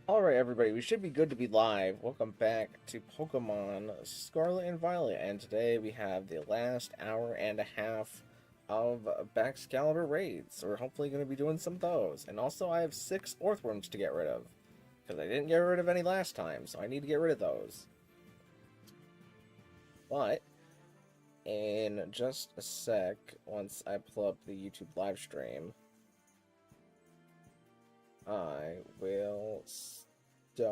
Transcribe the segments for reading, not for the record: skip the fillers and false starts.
Alright, everybody, we should be good to be live. Welcome back to Pokemon Scarlet and Violet, and today we have the last hour and a half of Baxcalibur raids. So we're hopefully going to be doing some of those. And also, I have 6 Orthworms to get rid of, because I didn't get rid of any last time, so I need to get rid of those. But, in just a sec, once I pull up the YouTube live stream, I will start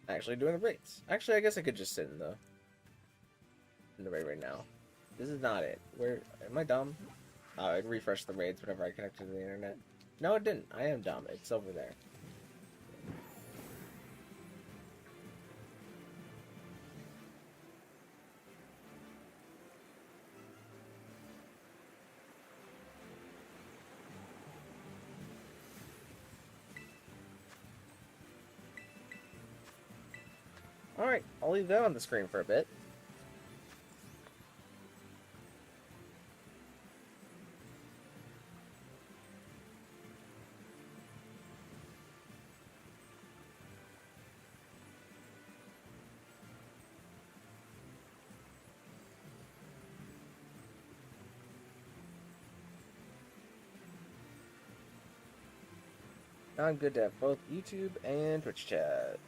actually doing the raids. Actually, I guess I could just sit in the raid right now. This is not it. Where am I dumb? Oh, it refreshed the raids whenever I connected to the internet. No, it didn't. I am dumb. It's over there. Alright, I'll leave that on the screen for a bit. Now I'm good to have both YouTube and Twitch chat.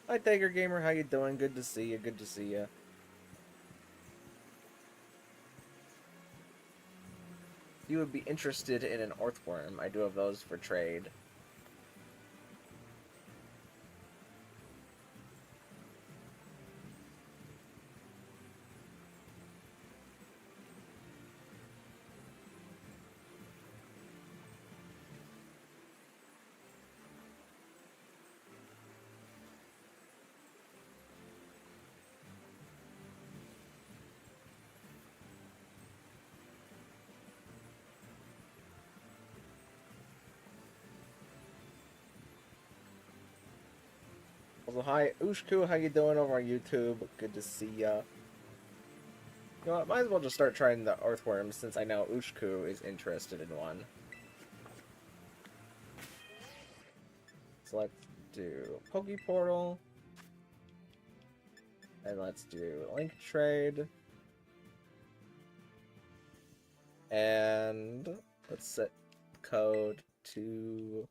Hi Tiger Gamer, how you doing? Good to see you, good to see you. If you would be interested in an Orthworm, I do have those for trade. Also, hi Ushku, how you doing over on YouTube? Good to see ya. You know what, might as well just start trying the Earthworms since I know Ushku is interested in one. So let's do Poke Portal. And let's do Link Trade. And let's set code to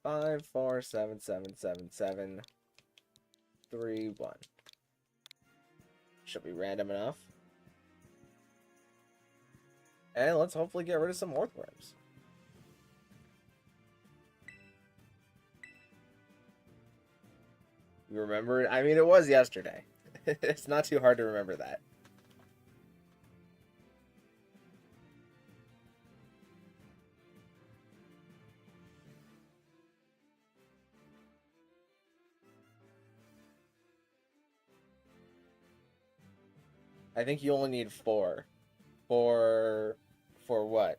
54777731. Should be random enough. And let's hopefully get rid of some Orthworms. You remember it? I mean, it was yesterday. It's not too hard to remember that. I think you only need 4. For what?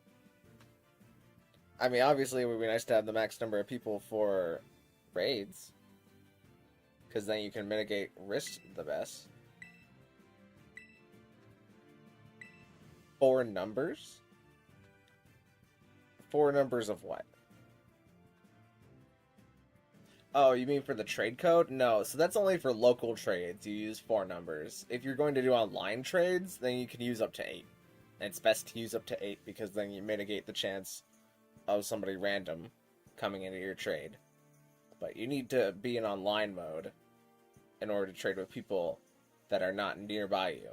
I mean, obviously it would be nice to have the max number of people for raids, because then you can mitigate risk the best. 4 numbers? 4 numbers of what? Oh, you mean for the trade code? No, so that's only for local trades. You use 4 numbers. If you're going to do online trades, then you can use up to 8. And it's best to use up to 8 because then you mitigate the chance of somebody random coming into your trade. But you need to be in online mode in order to trade with people that are not nearby you.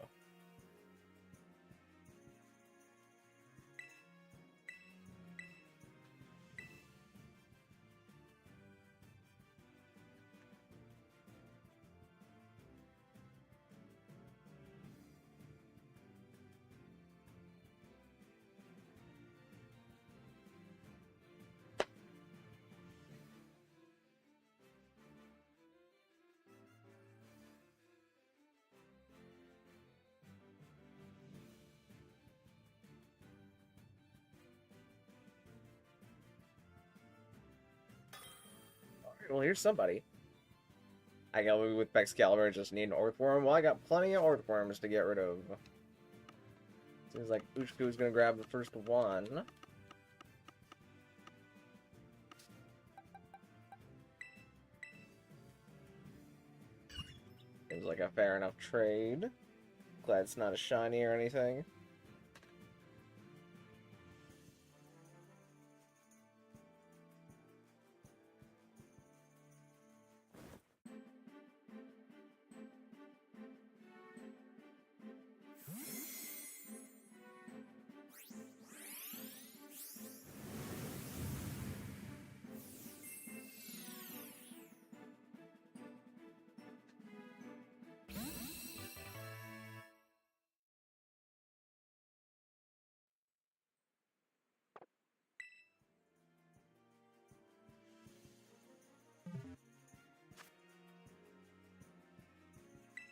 Alright, well, here's somebody. I go with Baxcalibur, just need an Earthworm. Well, I got plenty of Earthworms to get rid of. Seems like Ushku's gonna grab the first one. Seems like a fair enough trade. Glad it's not a shiny or anything.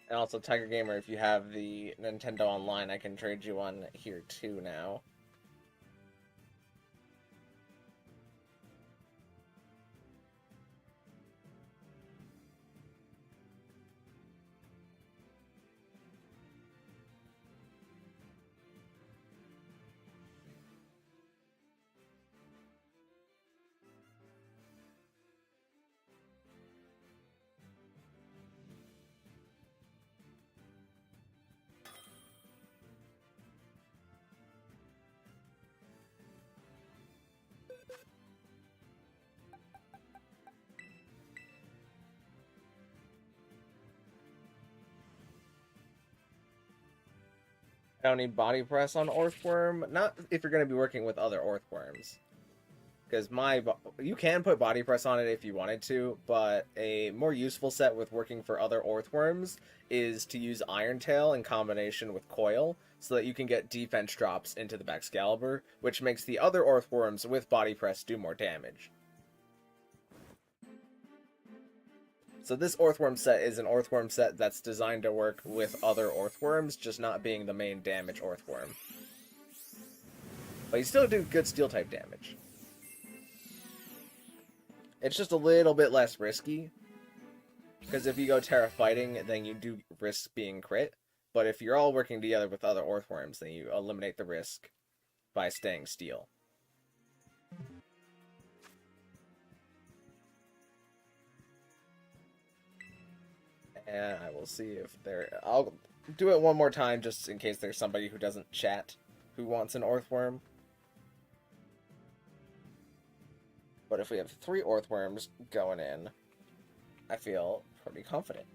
And also, Tiger Gamer, if you have the Nintendo Online, I can trade you one here too now. I don't need body press on Earthworm. Not if you're going to be working with other Earthworms. Because you can put body press on it if you wanted to, but a more useful set with working for other Earthworms is to use Iron Tail in combination with Coil, so that you can get defense drops into the Baxcalibur, which makes the other Earthworms with body press do more damage. So this Earthworm set is an Earthworm set that's designed to work with other Earthworms, just not being the main damage Earthworm. But you still do good Steel-type damage. It's just a little bit less risky, because if you go Tera fighting, then you do risk being crit. But if you're all working together with other Earthworms, then you eliminate the risk by staying Steel. And I will see if I'll do it one more time just in case there's somebody who doesn't chat who wants an Earthworm. But if we have 3 Earthworms going in, I feel pretty confident.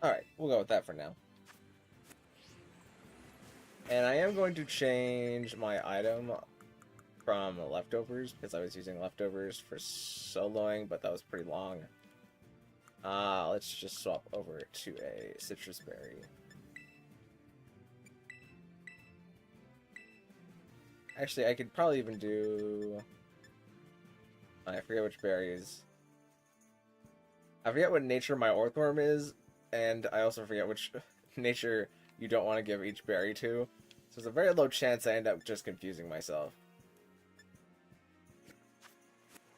Alright, we'll go with that for now. And I am going to change my item from leftovers, because I was using leftovers for soloing, but that was pretty long. Let's just swap over to a citrus berry. Actually, I could probably even do... I forget which berries. I forget what nature my Earthworm is, and I also forget which nature you don't want to give each berry to. So there's a very low chance I end up just confusing myself.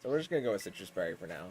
So we're just going to go with citrus berry for now.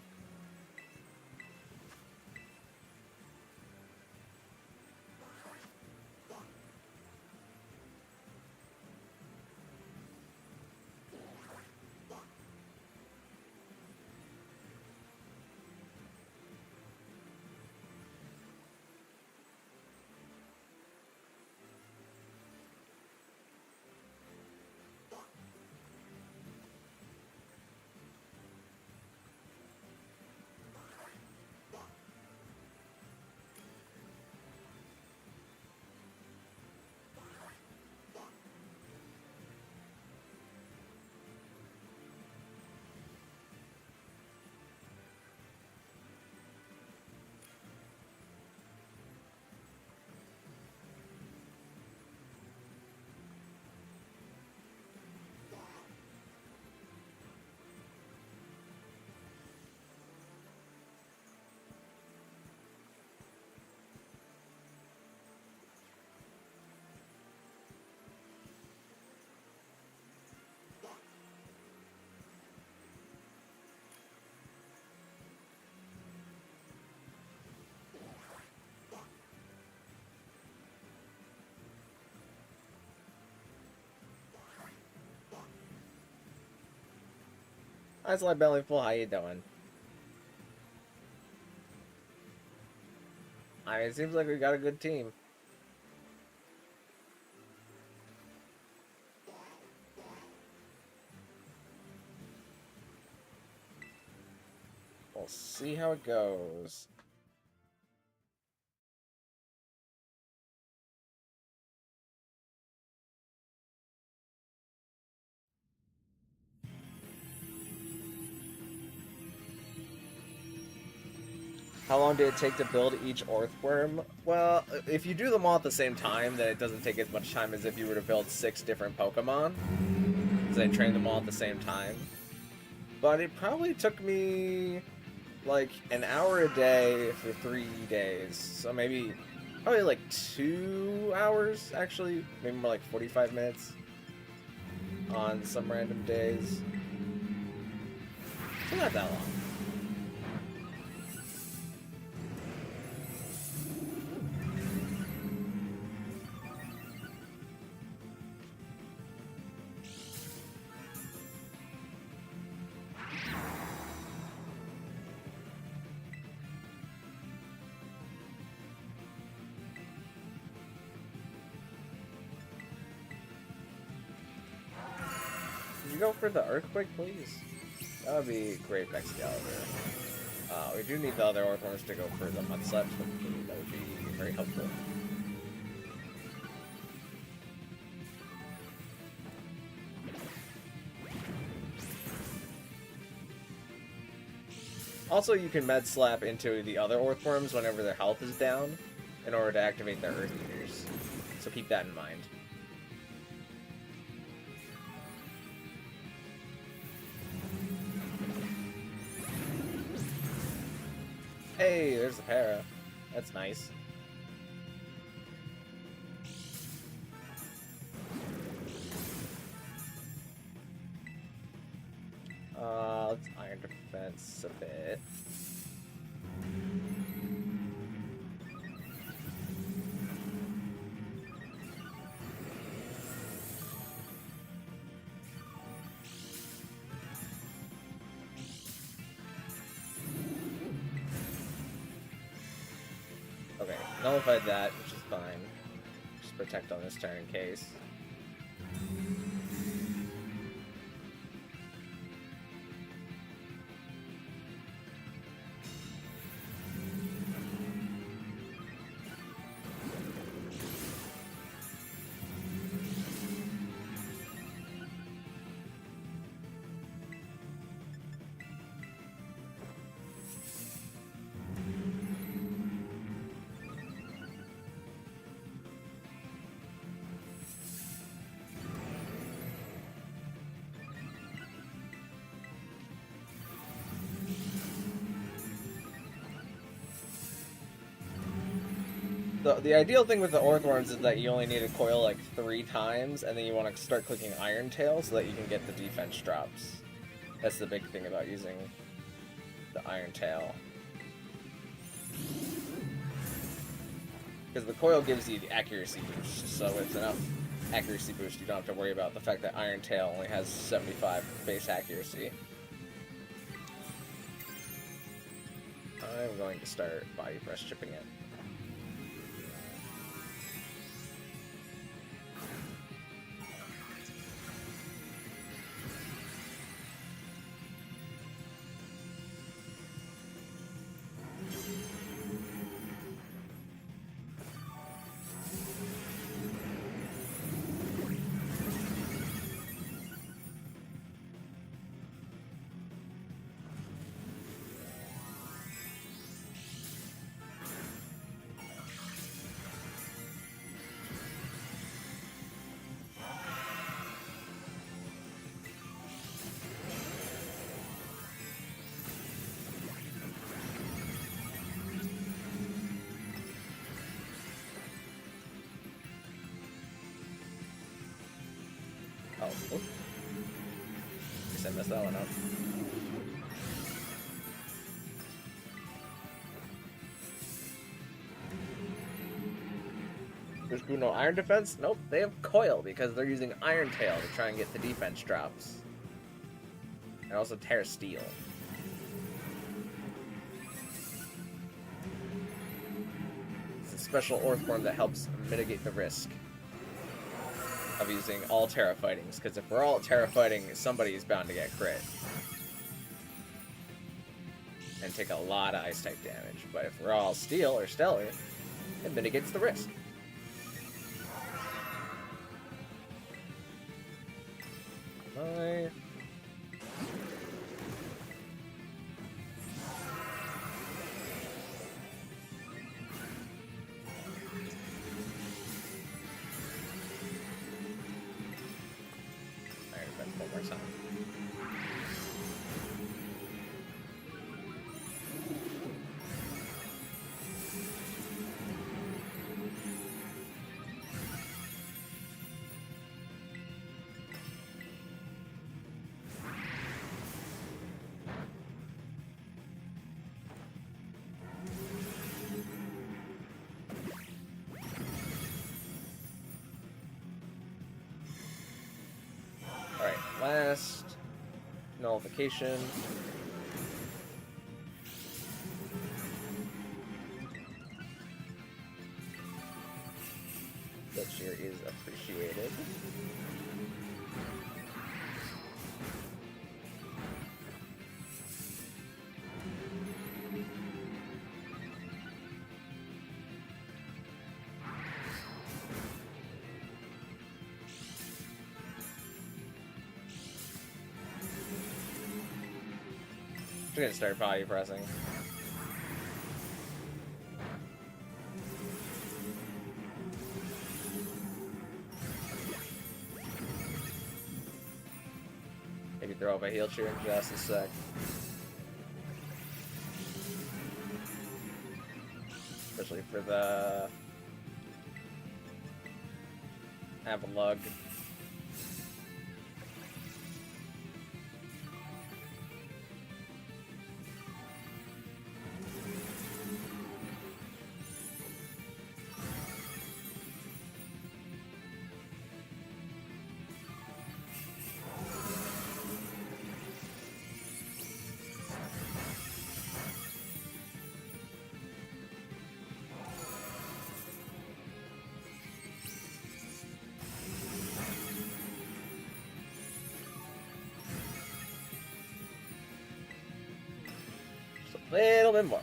Eyes like belly full. How you doing? I mean, it seems like we got a good team. We'll see how it goes. How long did it take to build each Earthworm? Well, if you do them all at the same time, then it doesn't take as much time as if you were to build 6 different Pokemon. Because I trained them all at the same time. But it probably took me like an hour a day for 3 days. So maybe, probably like 2 hours, actually. Maybe more like 45 minutes on some random days. So not that long. Go for the Earthquake, please? That would be great, Baxcalibur. We do need the other Earthworms to go for the Mudslap, so that would be very helpful. Also, you can Med Slap into the other Earthworms whenever their health is down in order to activate their Earth Eaters. So keep that in mind. Hey, there's the Tera. That's nice. Let's Iron Defense a bit. Okay, nullified that, which is fine. Just protect on this turn in case. The ideal thing with the Earthworms is that you only need to coil like 3 times, and then you want to start clicking Iron Tail so that you can get the defense drops. That's the big thing about using the Iron Tail. Because the coil gives you the accuracy boost, so it's enough accuracy boost you don't have to worry about the fact that Iron Tail only has 75 base accuracy. I'm going to start body press chipping it. Oh, oops. Guess I messed that one up. There's no Iron Defense? Nope, they have Coil because they're using Iron Tail to try and get the defense drops. And also Tera Steel. It's a special Earth form that helps mitigate the risk of using all Tera fightings, because if we're all Tera fighting, somebody is bound to get crit. And take a lot of Ice-type damage. But if we're all Steel or Stellar, it mitigates the risk. Alright, that's one more time. Alright, last nullification. That cheer is appreciated. I'm gonna start body pressing. Maybe throw up a heal cheer in just a sec. Especially for the Avalug. A little bit more.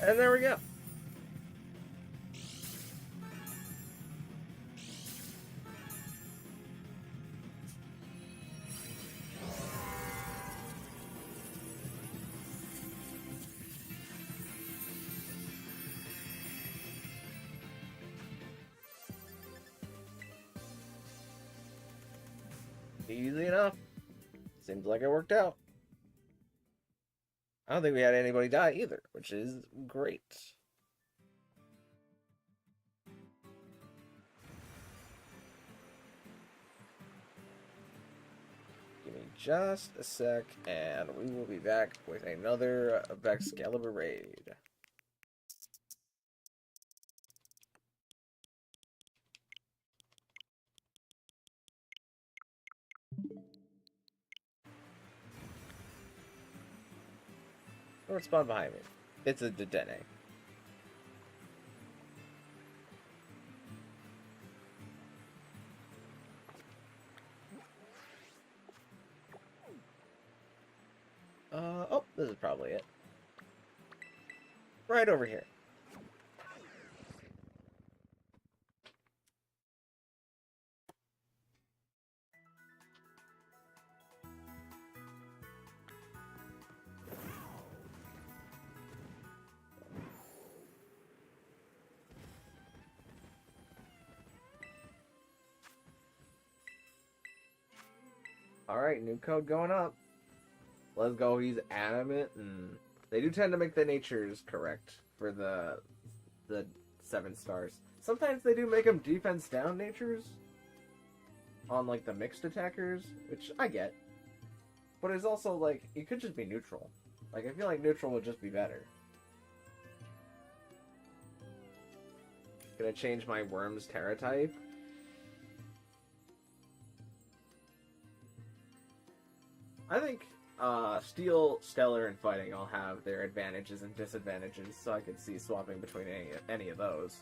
And there we go. Easy enough. Seems like it worked out. I don't think we had anybody die either, which is great. Give me just a sec, and we will be back with another Baxcalibur raid. Or spawn behind me. It's a Dedenne. Oh, this is probably it. Right over here. Alright, new code going up. Let's go, he's animate, and they do tend to make the natures correct for the 7 stars. Sometimes they do make them defense down natures on, like, the mixed attackers, which I get. But it's also, like, it could just be neutral. Like, I feel like neutral would just be better. Could I change my Worm's Tera type? I think Steel, Stellar, and Fighting all have their advantages and disadvantages, so I could see swapping between any of those.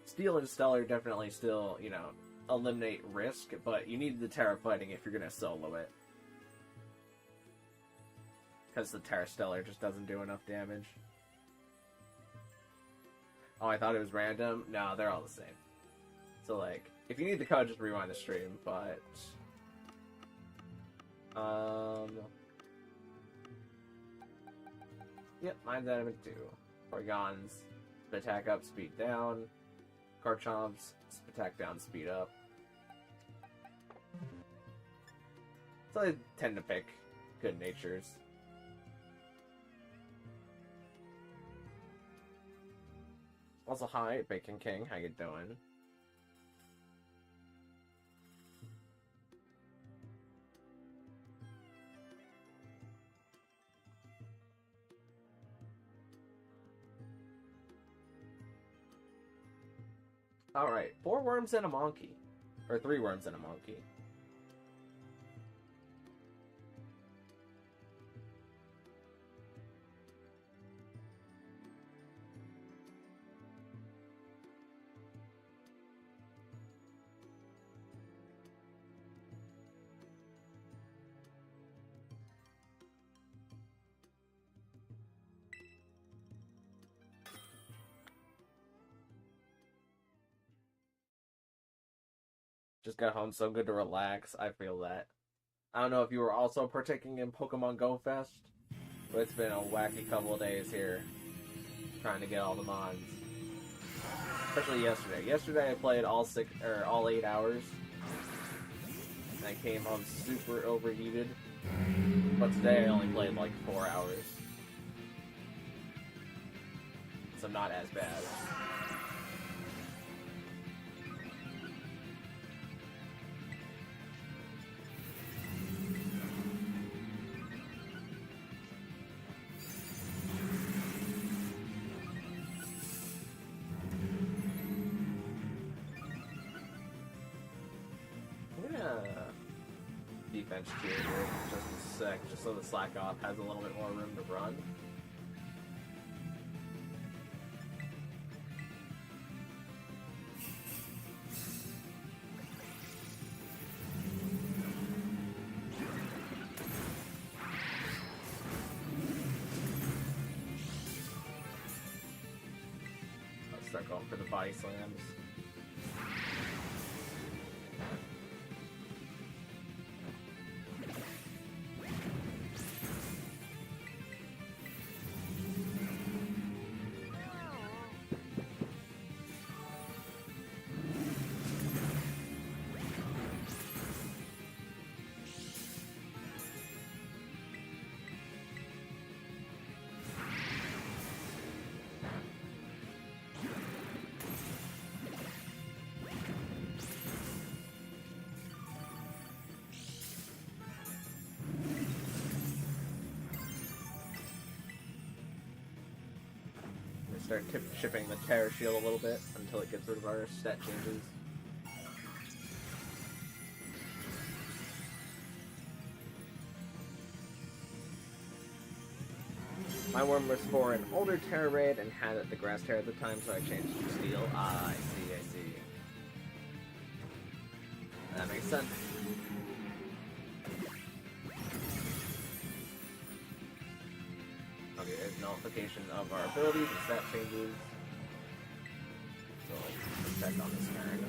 Steel and Stellar definitely still, you know, eliminate risk, but you need the Tera Fighting if you're gonna solo it. Because the Tera Stellar just doesn't do enough damage. Oh, I thought it was random? No, they're all the same. So, like, if you need the code, just rewind the stream, but... Yep, mine's element 2. Orgons, attack up, speed down. Garchomps, attack down, speed up. So I tend to pick good natures. Also, hi, Bacon King, how you doing? Alright, 4 worms and a monkey. Or 3 worms and a monkey. Just got home, so good to relax. I feel that. I don't know if you were also partaking in Pokemon Go Fest, but it's been a wacky couple of days here, trying to get all the mons. Especially yesterday. Yesterday I played all 8 hours, and I came home super overheated. But today I only played like 4 hours, so not as bad. Defense tier here, just a sec, just so the Slack Off has a little bit more room to run. Let's start going for the body slams. Start shipping the Terra Shield a little bit until it gets rid of our stat changes. My worm was for an older Terra raid and had the Grass Terra at the time, so I changed to Steel. Ah, I see. That makes sense. Okay, there's nullification of our abilities and stat changes. So let's check on this turn.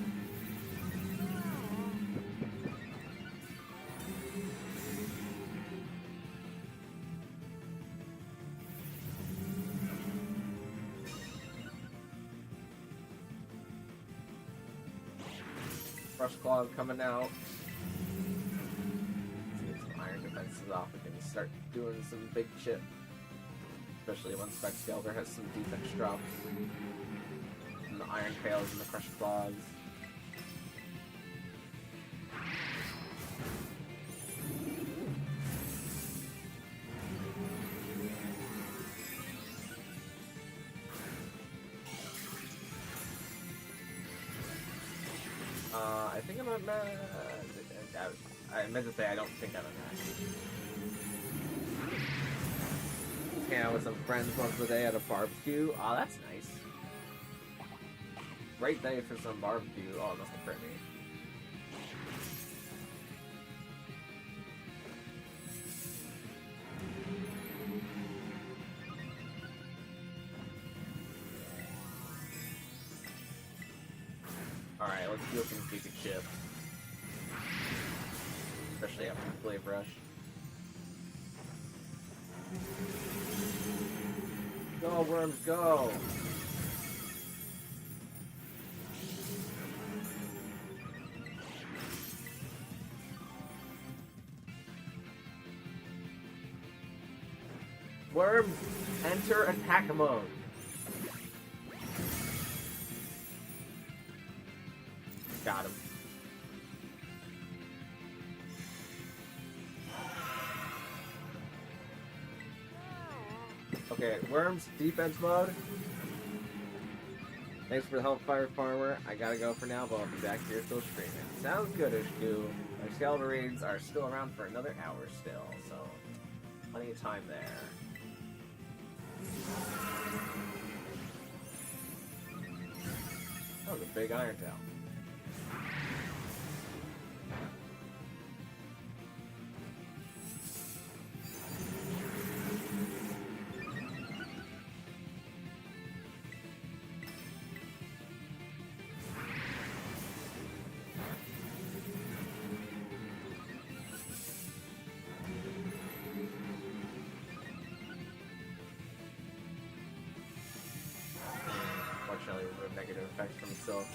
Brush Claw coming out. Let's get some iron defenses off. We can start doing some big chip. Especially when Baxcalibur has some defense drops. And the Iron Tails and the Crushed Claws. I think I'm a I meant to say I don't think I'm a match. Hang out with some friends once a day at a barbecue. Oh, that's nice. Great day for some barbecue. Oh, it must have hurt me. Alright, let's do some basic shit. Especially after the Flame Rush. Go, worms, go! Worms, enter attack mode. Got him. Okay, worms, defense mode. Thanks for the help, Fire Farmer. I gotta go for now, but I'll be back here still streaming. Sounds good, Ishku. My Baxcalibur raids are still around for another hour still, so plenty of time there. That was a big Iron Tail. Fortunately, remove negative effects from itself.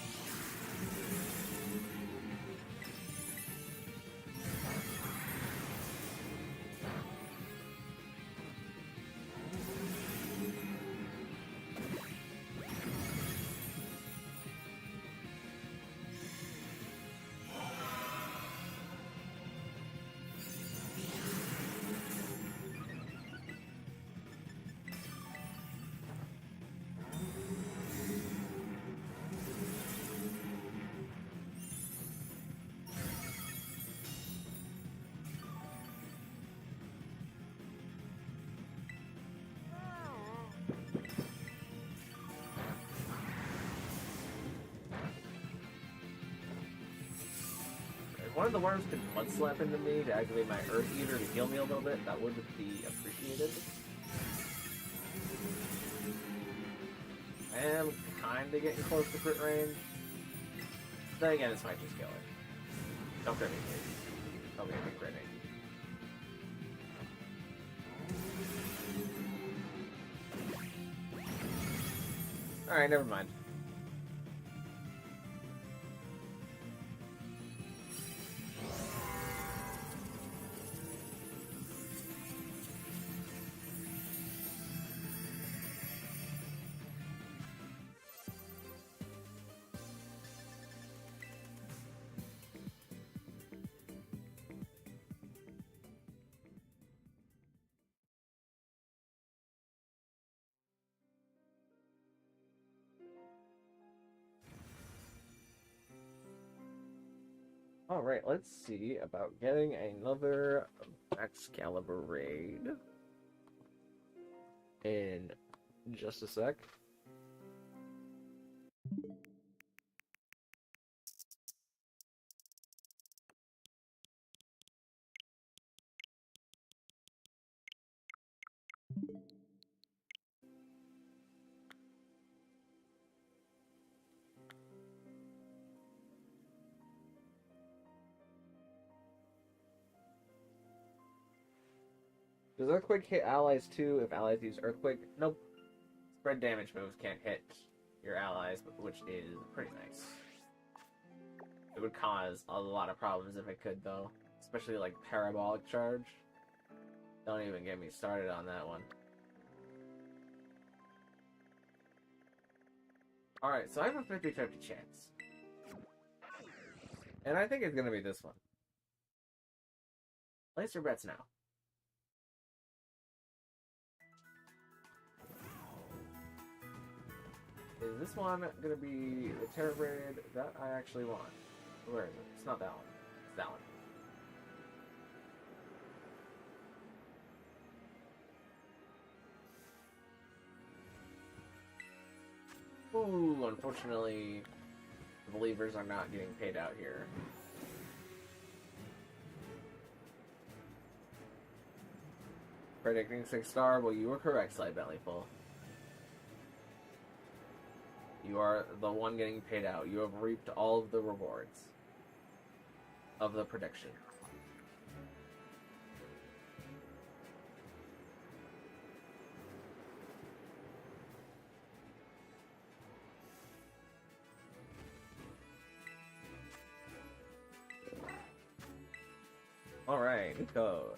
If one of the worms could mud slap into me to activate my Earth Eater to heal me a little bit, that would be appreciated. I am kinda getting close to crit range. Then again, this might just kill it. Don't crit me, please. Don't get me critting. Alright, never mind. Alright, let's see about getting another Baxcalibur raid in just a sec. Does Earthquake hit allies too if allies use Earthquake? Nope. Spread damage moves can't hit your allies, which is pretty nice. It would cause a lot of problems if it could, though. Especially like Parabolic Charge. Don't even get me started on that one. Alright, so I have a 50-50 chance. And I think it's gonna be this one. Place your bets now. Is this one gonna be the Tera raid that I actually want? Where is it? It's not that one. It's that one. Ooh, unfortunately, the believers are not getting paid out here. Predicting 6-star? Well, you were correct, Slight Bellyful. You are the one getting paid out. You have reaped all of the rewards of the prediction. Alright, new code.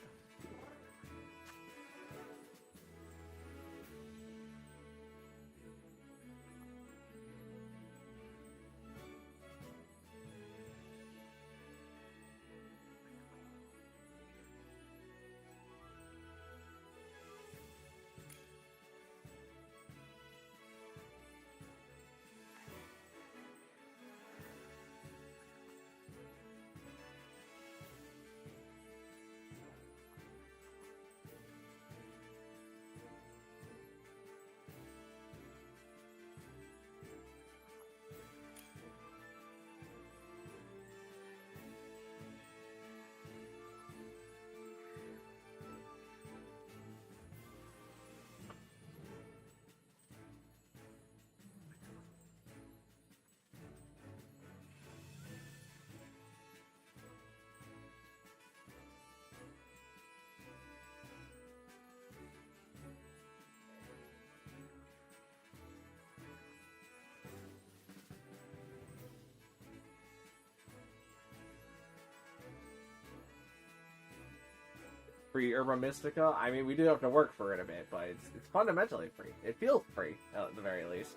Free Herba Mystica? I mean, we do have to work for it a bit, but it's fundamentally free. It feels free, at the very least.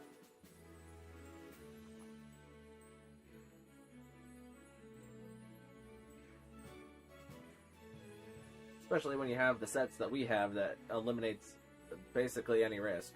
Especially when you have the sets that we have that eliminates basically any risk.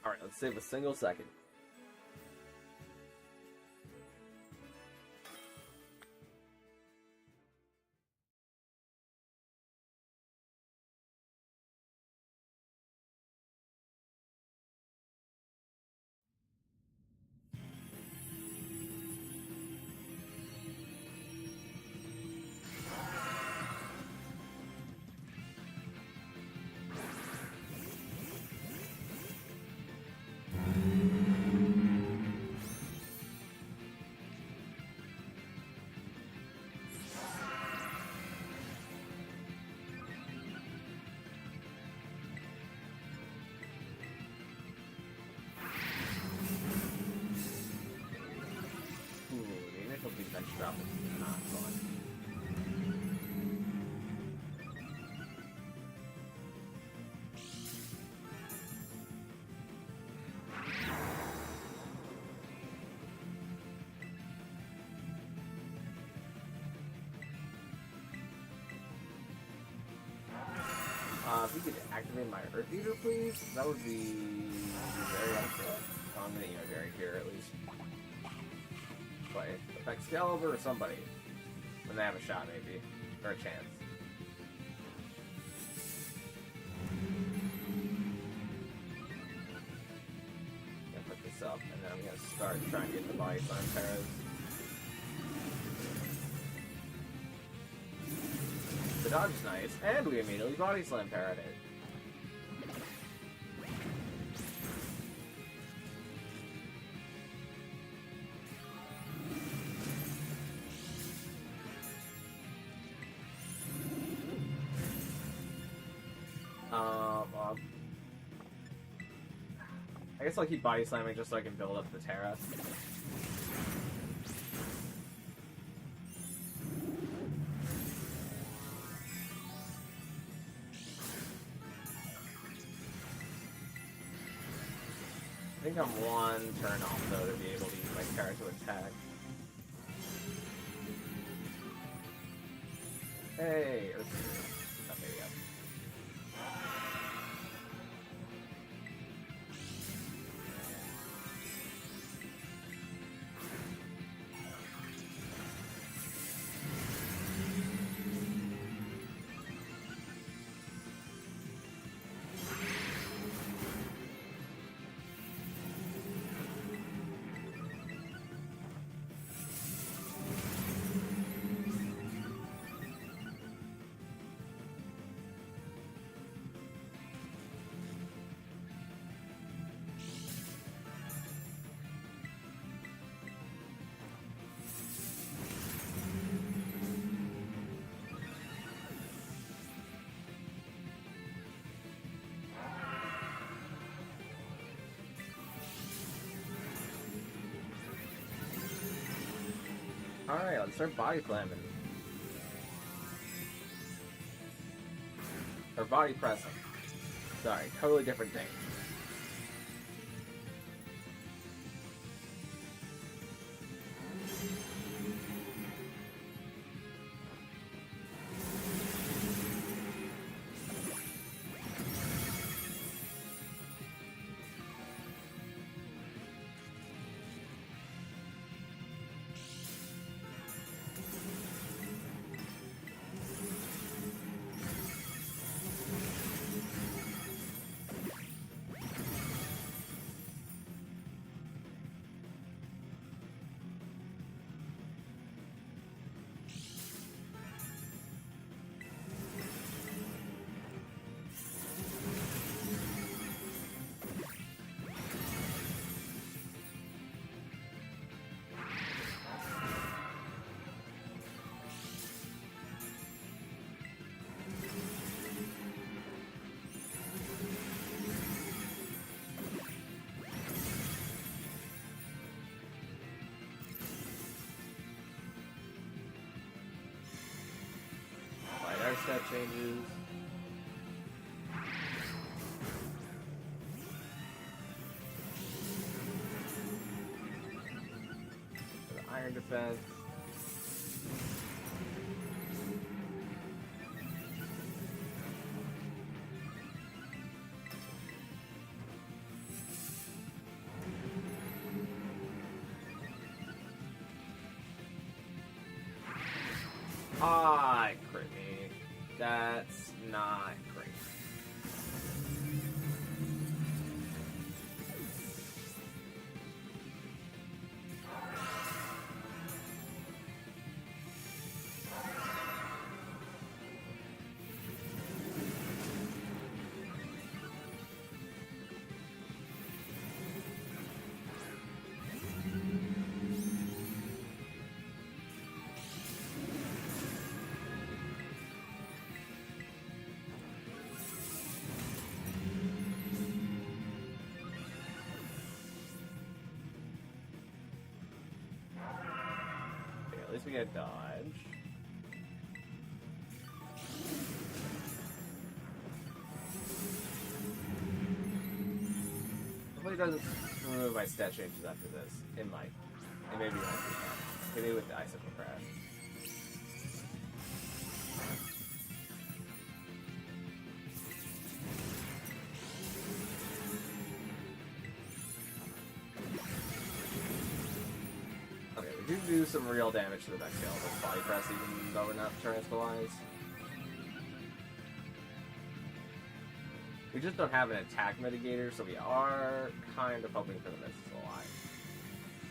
Alright, let's save a single second. Defense drop is not fun. activate my Earth Eater, please? That would be very helpful. I'm gonna emo Jerry here, at least. Play Baxcalibur or somebody. When they have a shot, maybe. Or a chance. Gonna put this up, and then I'm gonna start trying to get the body slam Teras. The dodge is nice, and we immediately body slam Tera it. I guess I'll keep body slamming just so I can build up the Tera. I think I'm one turn off though to be able to use my Tera to attack. Hey, okay, yeah. Alright, let's start body slamming. Or body pressing. Sorry, totally different thing. Stat changes. The iron defense. Ah, crit me. That's not great. At least we get dodge. Hopefully it doesn't remove my stat changes after this. It might. It may be one. Hit me with the Icicle Crash. do some real damage to the Baxcalibur with body press, even though we're not tranquilized. We just don't have an attack mitigator, so we are kind of hoping for the misses a lot.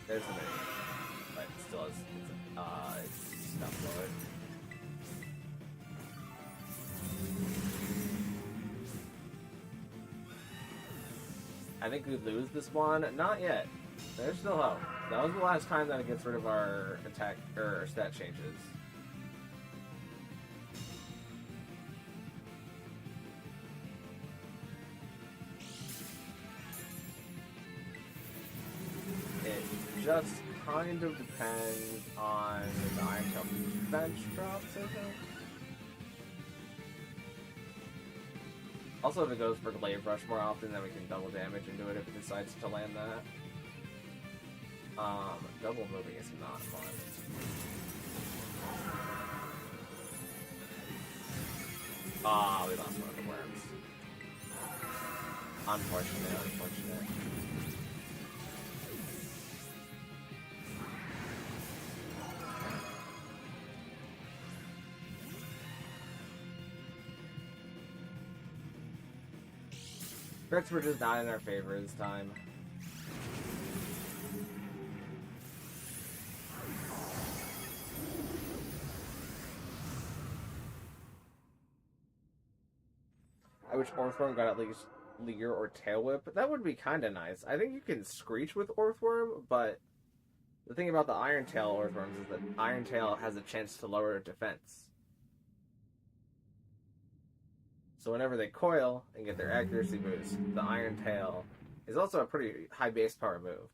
There's the mitigator, but still, it's stuff lower. I think we lose this one. Not yet. There's still hope. That was the last time that it gets rid of our attack or stat changes. It just kind of depends on the Iron Tail bench drops, I think. Also, if it goes for Glaive Rush more often, then we can double damage into it if it decides to land that. Double moving is not fun. Ah, we lost one of the worms. Unfortunate. Crits were just not in our favor this time. I wish Orthworm got at least Leer or Tail Whip. That would be kind of nice. I think you can Screech with Orthworm, but the thing about the Iron Tail Orthworms is that Iron Tail has a chance to lower defense. So whenever they coil and get their accuracy boost, the Iron Tail is also a pretty high base power move.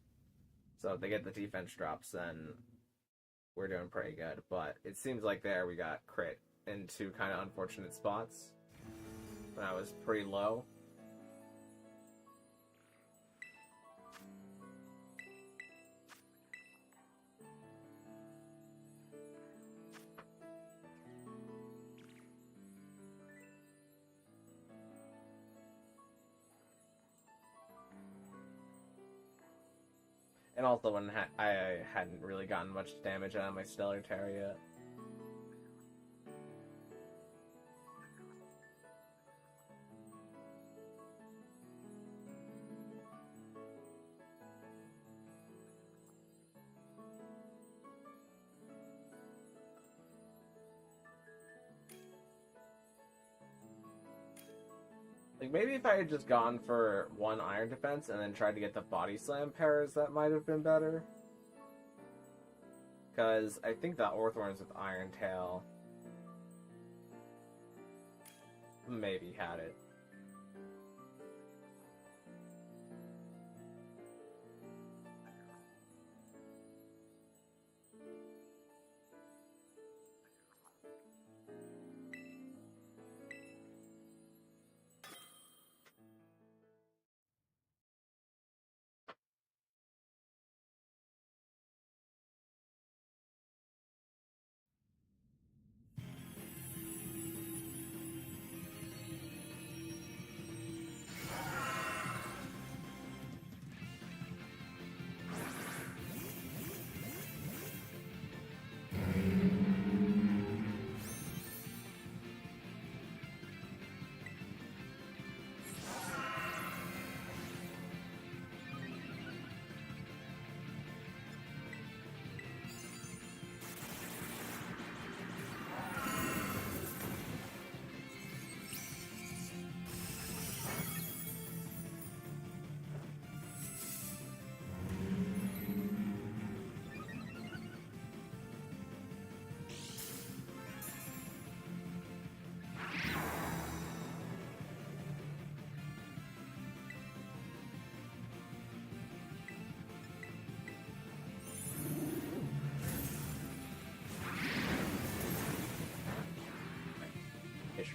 So if they get the defense drops, then we're doing pretty good. But it seems like there we got crit in two kind of unfortunate spots when I was pretty low. And also when I hadn't really gotten much damage out of my Stellar Tera yet. Like, maybe if I had just gone for one Iron Defense and then tried to get the Body Slam pairs, that might have been better. Because I think the Orthworms with Iron Tail maybe had it.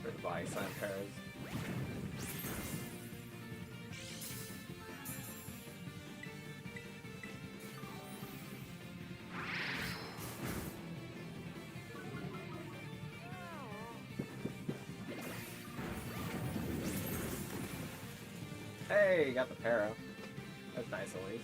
For the Body Slam pairs. Hey, got the Tera. That's nice at least.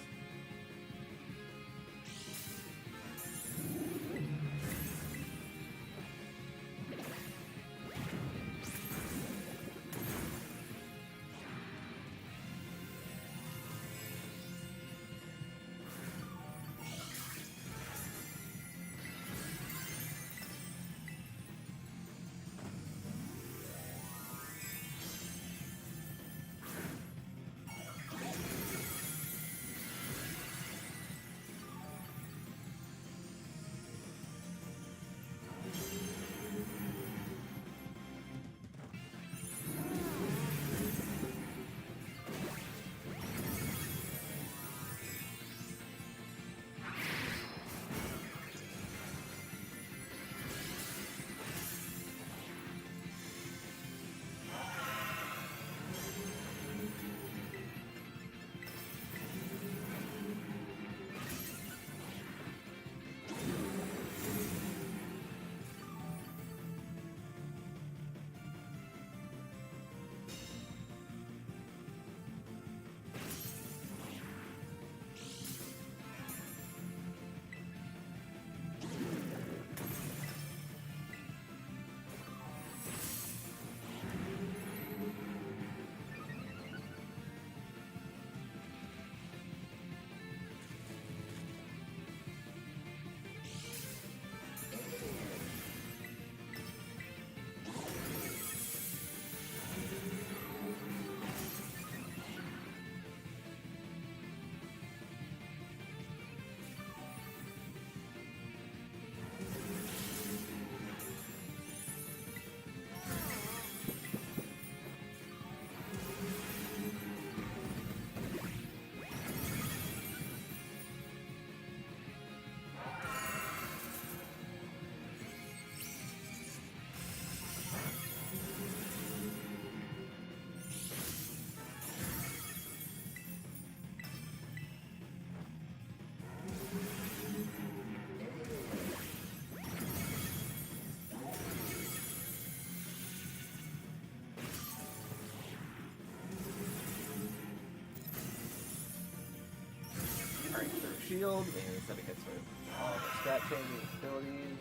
shield means that it hits with all the stat changing abilities.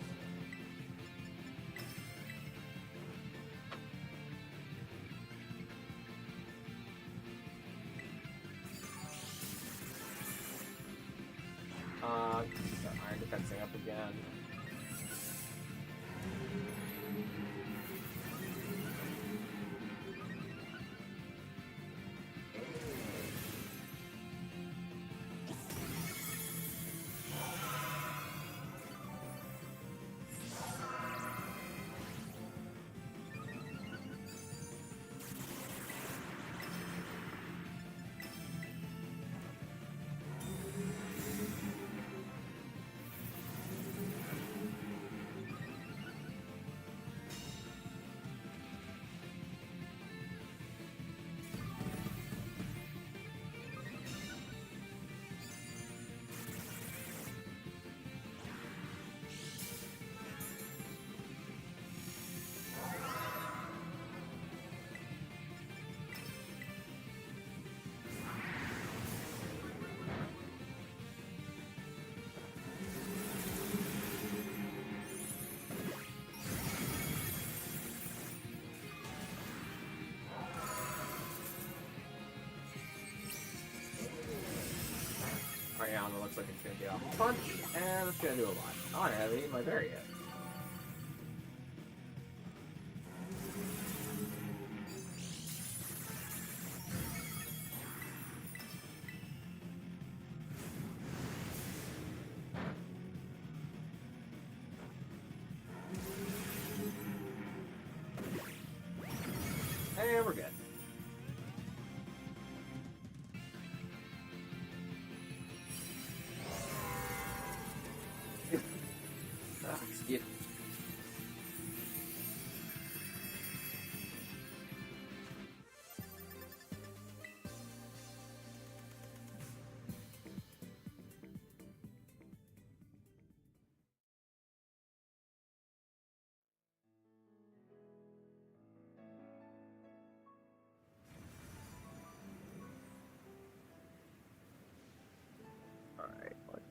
Iron defensing up again. Right now, it looks like it's going to get off a punch, and it's going to do a lot. Oh, I haven't eaten my berry yet. And we're good. Excuse me. Alright, let's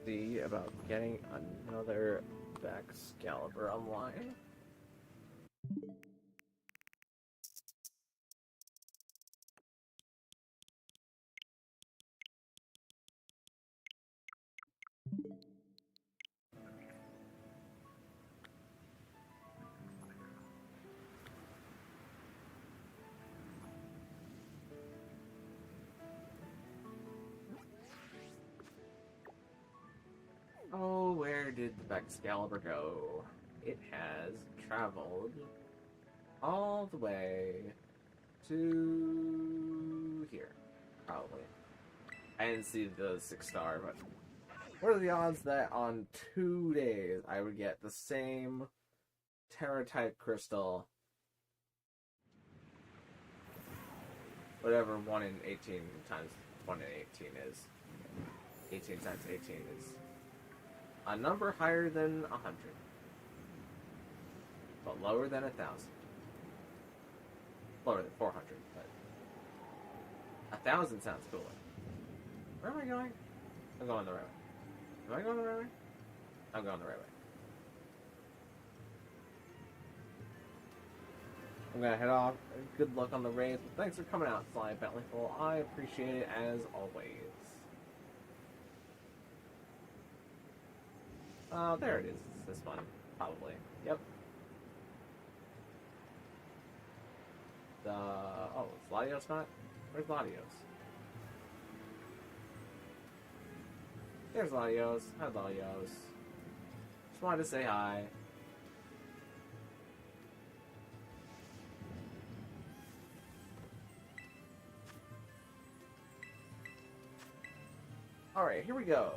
see about getting another Baxcalibur online. Oh, where did the Baxcalibur go? It has traveled all the way to here, probably. I didn't see the 6-star, but what are the odds that on 2 days I would get the same Tera type crystal? Whatever 1 in 18 times 1 in 18 is. 18 times 18 is a number higher than 100, but lower than 1,000. Lower than 400, but 1,000 sounds cooler. Where am I going? I'm going the right way. Am I going the right way? I'm going the right way. I'm gonna head off. Good luck on the race. But thanks for coming out, Sly Bentleyful. I appreciate it as always. There it is. It's this one, probably. Yep. Oh, is Latios not? Where's Latios? There's Latios. Hi, Latios. Just wanted to say hi. Alright, here we go.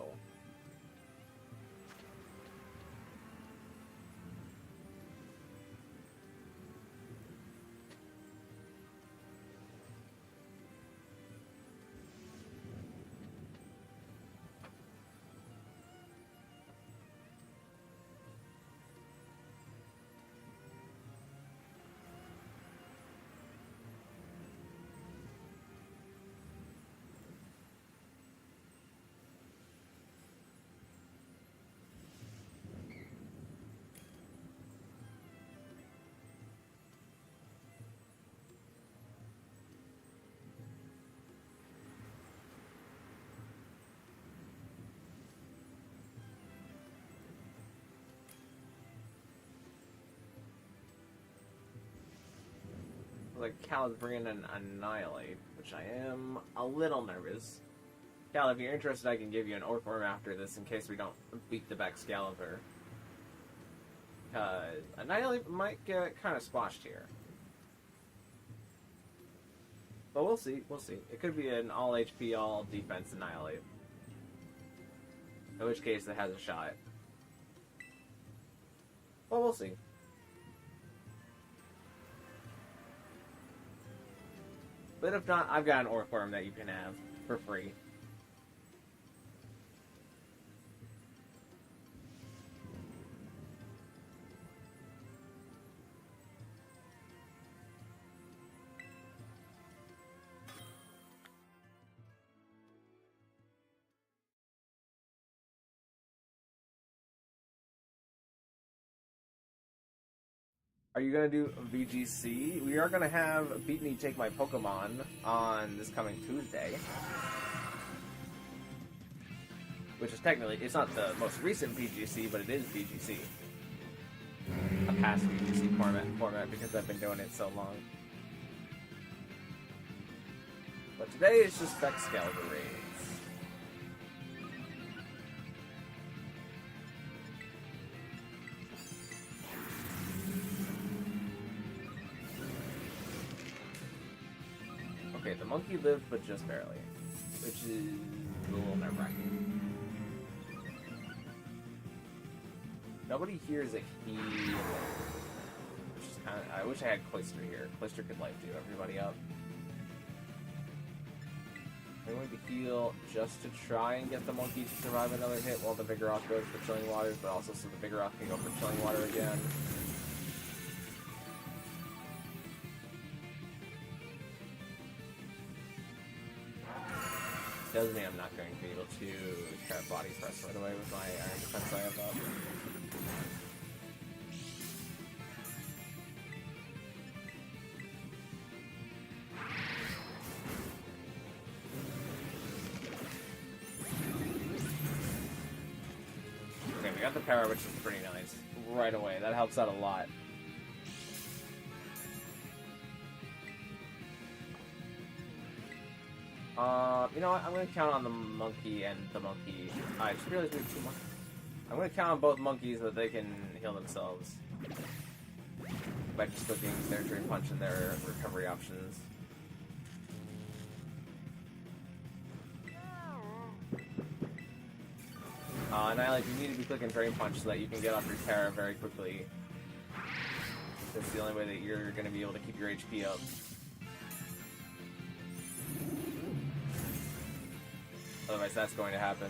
Like Cal is bringing an Annihilate, which I am a little nervous. Cal, if you're interested, I can give you an Orc Worm after this in case we don't beat the Baxcalibur. Annihilate might get kind of squashed here. But we'll see, we'll see. It could be an all HP, all defense Annihilate. In which case it has a shot. Well, we'll see. But if not, I've got an Orc Worm that you can have for free. Are you going to do VGC? We are going to have Beat Me Take My Pokemon on this coming Tuesday. Which is technically, it's not the most recent VGC, but it is VGC. A past VGC format because I've been doing it so long. But today is just Baxcalibur raids. Okay, the monkey lived, but just barely, which is a little nerve-wracking. Nobody here is a heal, which is kind of. I wish I had Cloyster here. Cloyster could life do everybody up. I'm going to heal just to try and get the monkey to survive another hit while the Vigoroth goes for Chilling Waters, but also so the Vigoroth can go for Chilling Water again. Doesn't mean I'm not going to be able to try body press right away with my Iron Defense I have up. Okay, we got the power, which is pretty nice. Right away, that helps out a lot. You know what? I'm going to count on the monkey and the monkey. I just realized we have two monkeys. I'm going to count on both monkeys so that they can heal themselves by just clicking their Drain Punch and their recovery options. Annihilate, you need to be clicking Drain Punch so that you can get off your Tera very quickly. That's the only way that you're going to be able to keep your HP up. Otherwise, that's going to happen.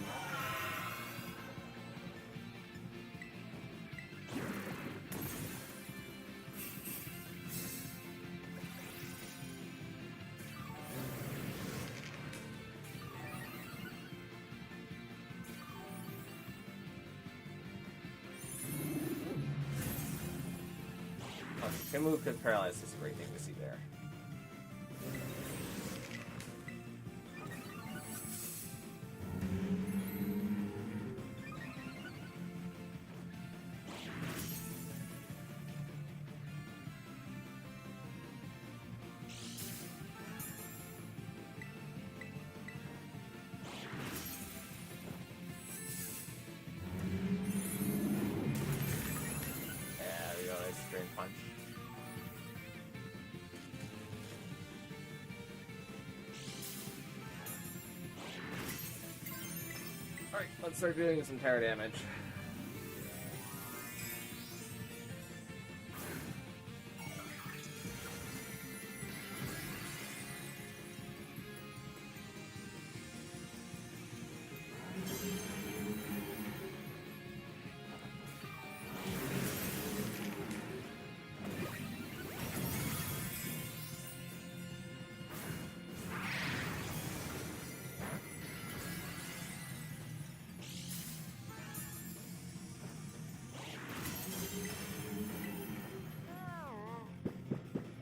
Can move because paralyzed is a great thing to see there. Punch. Alright, let's start doing some Tera damage.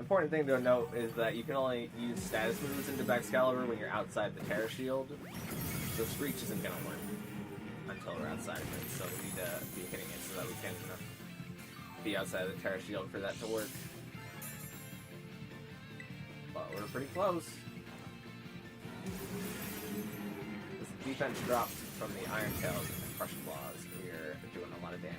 Important thing to note is that you can only use status moves into Baxcalibur when you're outside the Tera shield, so Screech isn't going to work until we're outside of it, so we need to be hitting it so that we can be outside of the Tera shield for that to work. but we're pretty close. This defense drops from the Iron Tails and the Crush Claws. We're doing a lot of damage.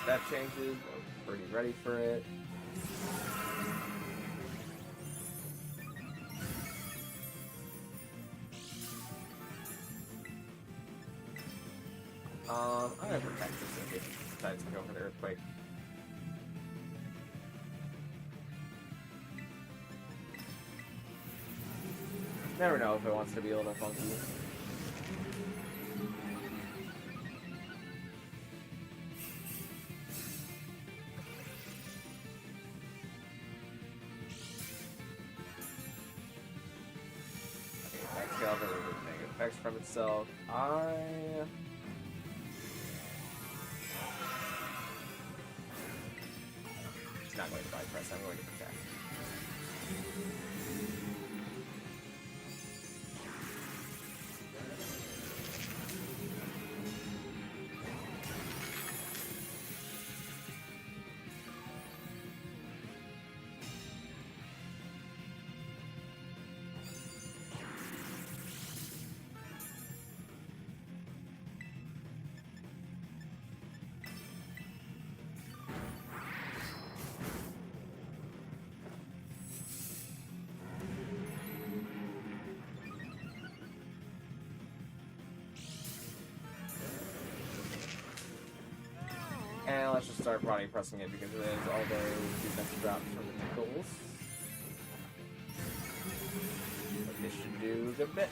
That changes. We're pretty ready for it. I'm gonna protect this in case it decides to go for the earthquake. Never know if it wants to be a little funky. Baxcalibur removes negative effects from itself. It's not going to bypass, I'm going to protect. And let's just start body pressing it because it is all those defense drops from the tickles. But this should do a good bit.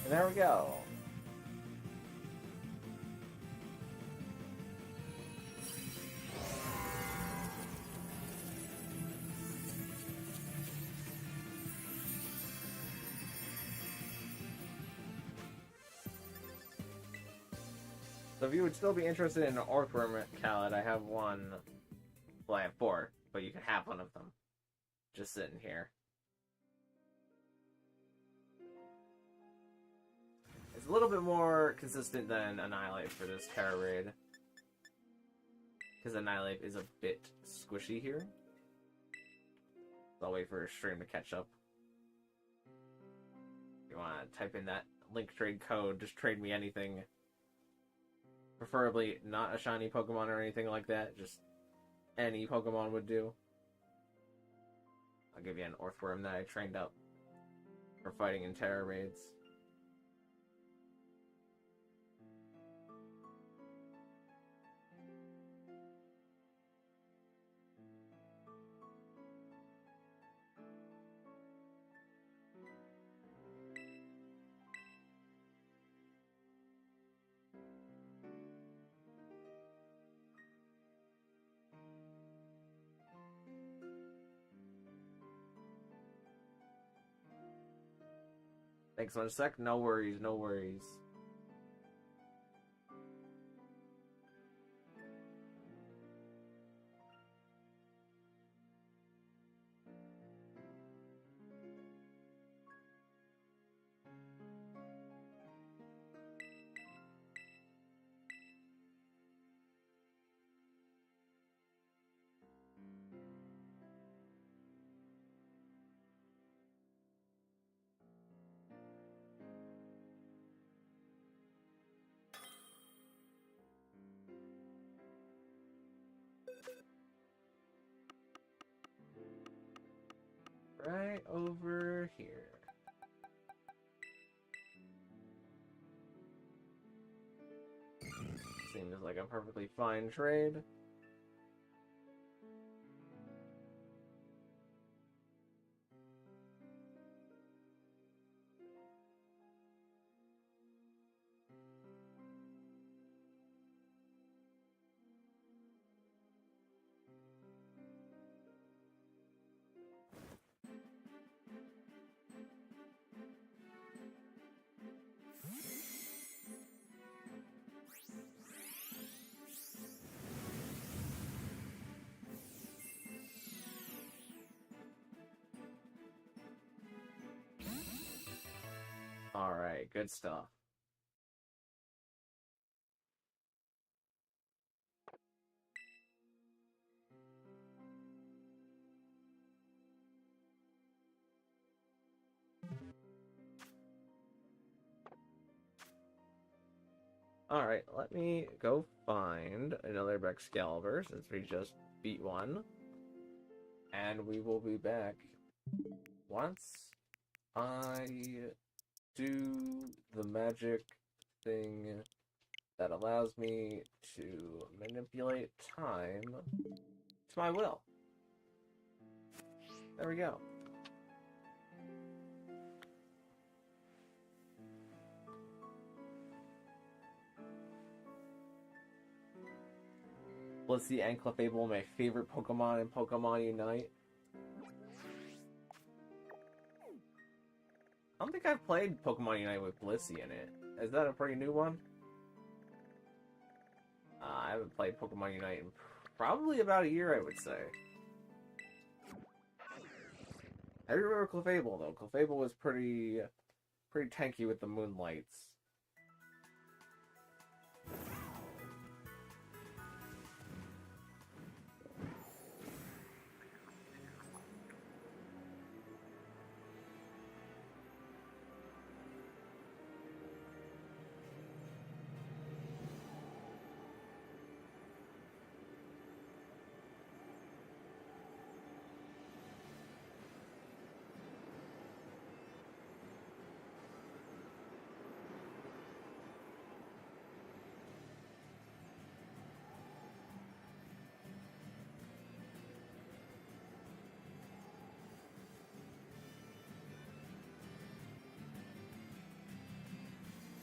And there we go. So if you would still be interested in an Orcworm Khaled, I have one. Well, I have 4, but you can have one of them. Just sitting here. It's a little bit more consistent than Annihilate for this Tera raid. Because Annihilate is a bit squishy here. So I'll wait for a stream to catch up. If you want to type in that link trade code, just trade me anything. Preferably not a shiny Pokemon or anything like that, just any Pokemon would do. I'll give you an Orthworm that I trained up for fighting in Tera raids. Thanks so much, Sec. No worries, no worries. Right over here. Seems like a perfectly fine trade. Alright, good stuff. Alright, let me go find another Baxcalibur since we just beat one. And we will be back once I do the magic thing that allows me to manipulate time to my will. There we go. Blissey and Clefable, my favorite Pokemon in Pokemon Unite. I don't think I've played Pokemon Unite with Blissey in it. Is that a pretty new one? I haven't played Pokemon Unite in probably about a year, I would say. I remember Clefable, though. Clefable was pretty tanky with the Moonlights.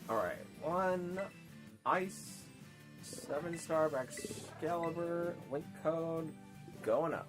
Alright, 1 Ice, 7-star Baxcalibur, link code, going up.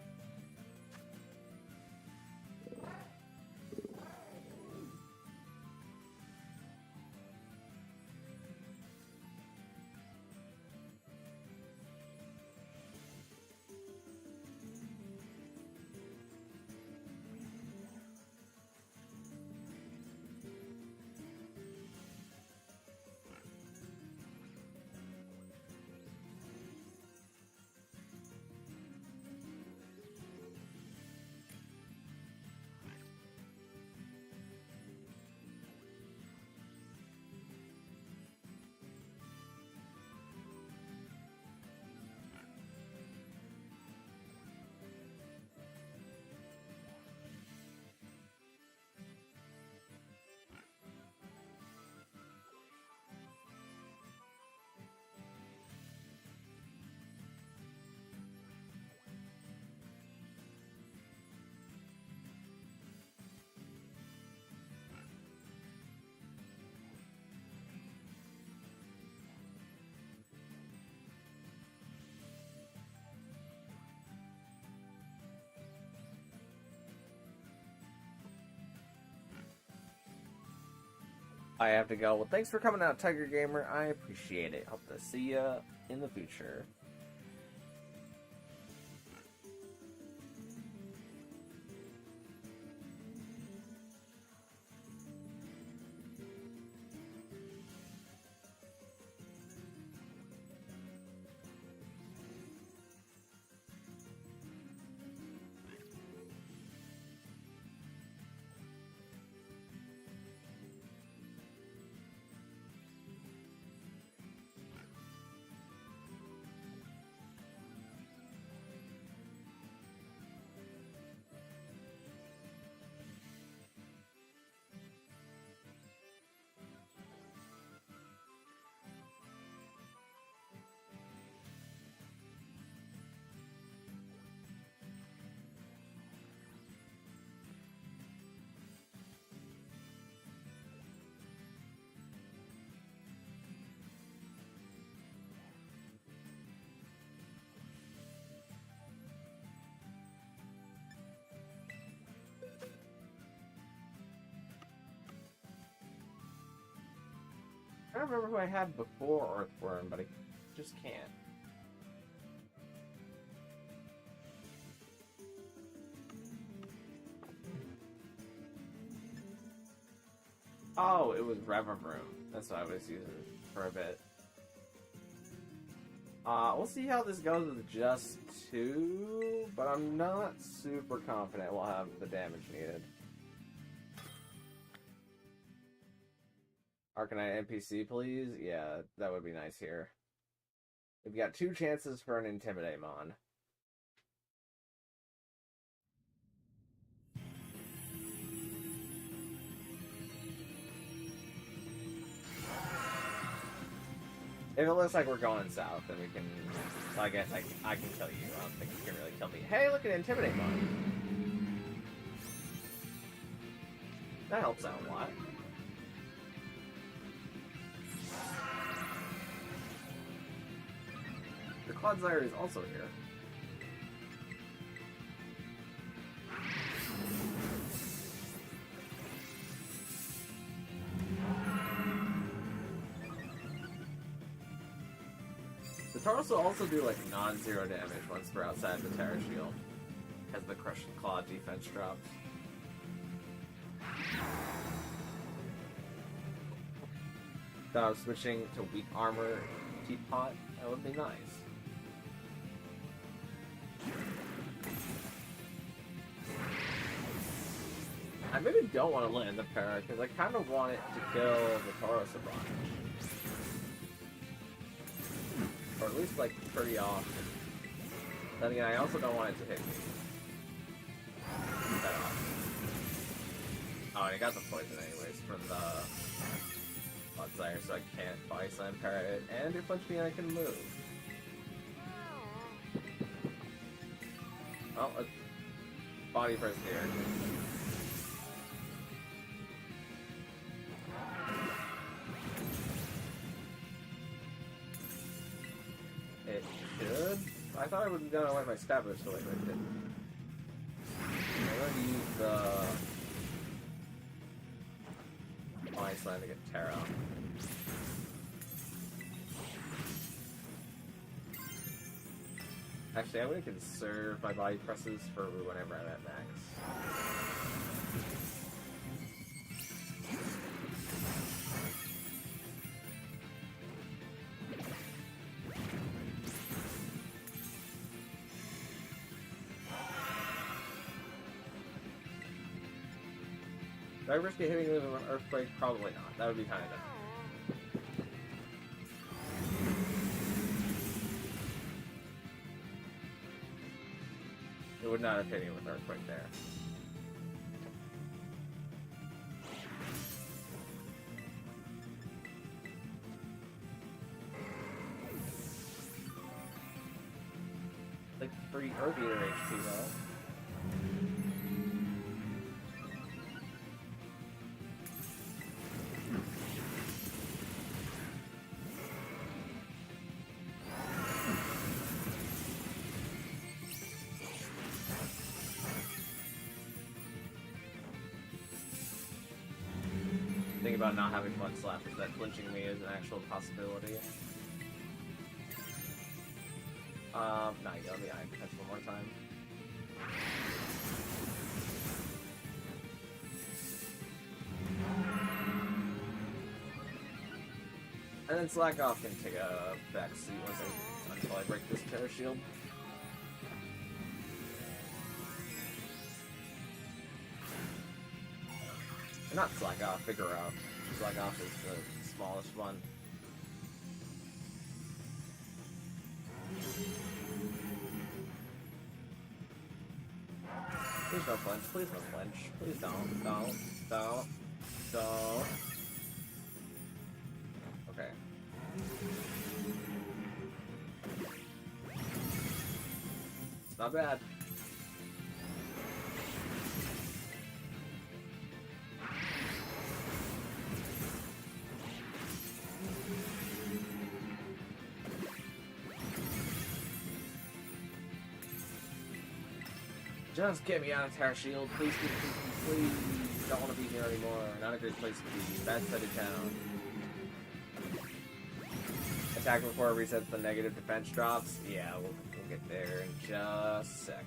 I have to go. Well, thanks for coming out, Tiger Gamer. I appreciate it. Hope to see ya in the future. I don't remember who I had before Earthworm, but I just can't. Oh, it was Revavroom. That's what I was using for a bit. We'll see how this goes with just 2, but I'm not super confident we'll have the damage needed. Arcanine NPC, please? Yeah, that would be nice here. We've got 2 chances for an Intimidate Mon. If it looks like we're going south, then we can... I guess I can kill you. I don't think you can really kill me. Hey, look at Intimidate Mon. That helps out a lot. The Clodsire is also here. The Tauros will also do like non-zero damage once we're outside the Tera shield, as the Crushing Claw defense drops. Switching to weak armor Teapot, that would be nice. I maybe don't want to land the Para, because I kind of want it to kill the Tauros a bunch. Or at least, like, pretty often. Then again, I also don't want it to hit me that often. Oh, and I got the poison anyways from the Clodsire, so I can't Body Slam Para it, and it punched me and I can move. Oh, a body press here. It should. I thought I would have done away my stab boost, but I didn't. I'm gonna use the Body Slam to get Tera. Actually, I'm gonna conserve my body presses for whenever I'm at max. Do I risk hitting with an Earthquake? Probably not. That would be kind of dumb. It would not have hit me with Earthquake there. Like free Earth Eater HP though. About not having one slap is that flinching me is an actual possibility. Nah, you got the eye catch one more time. And then Slack Off can take a back seat until I break this Tera shield. Not Slack Off, Figure Out. Slack Off is the smallest one. Please don't flinch, please don't flinch. Please don't. Okay. It's not bad. Just get me out of Tera Shield, please, please. Don't want to be here anymore. Not a great place to be. Bad side of town. Attack before it resets the negative defense drops. Yeah, we'll get there in just a sec.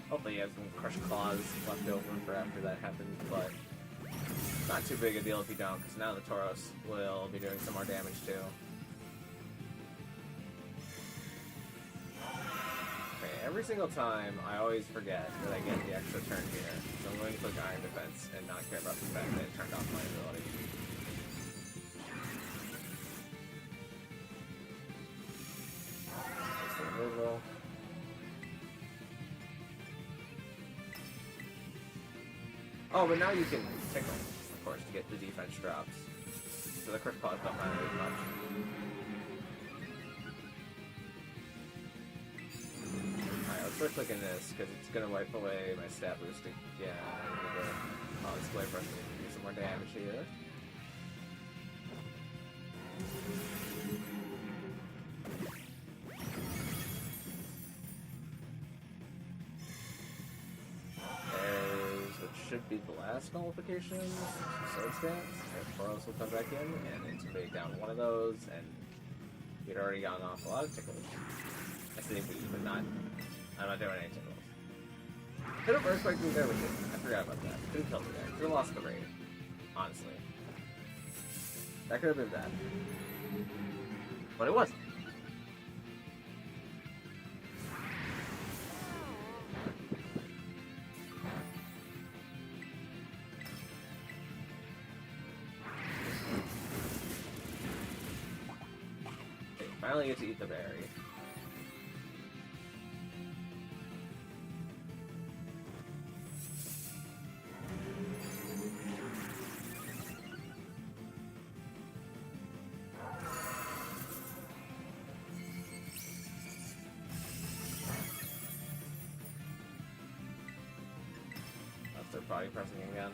Hopefully you have some crushed claws left over for after that happens, but not too big a deal if you don't, because now the Tauros will be doing some more damage too. Okay, every single time I always forget that I get the extra turn here, so I'm going to click Iron Defense and not care about the fact that it turned off my ability. There's the removal. Oh, but now you can tickle, of course, to get the defense drops. So the crit claws don't matter as much. Alright, let's start clicking this, because it's going to wipe away my stat boost again. This way for us to do some more damage here. Should be the last nullification. Sword stance. Tauros will come back in and intimidate down one of those, and we'd already gotten off a lot of tickles. I say we, but not. I'm not doing any tickles. Could have earthquaked me there with it. I forgot about that. Could have killed me there. Could have lost the raid. Honestly, that could have been bad, but it wasn't. Finally get to eat the berry. That's their body pressing again.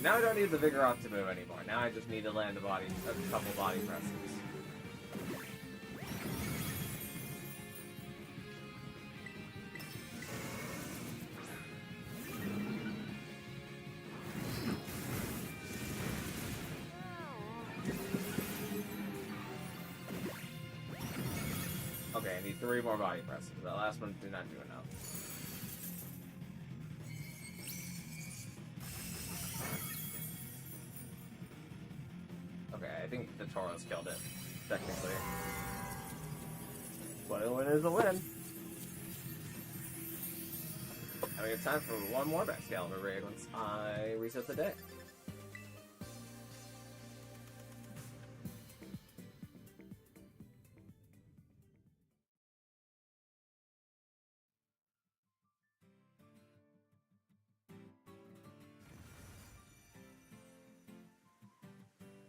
Now I don't need the Vigoroth to move anymore. Now I just need to land a couple body presses. Okay, I need 3 more body presses. That last one did not do enough. I think the Tauros killed it, technically. But a win is a win. And we have time for one more Baxcalibur raid once I reset the day.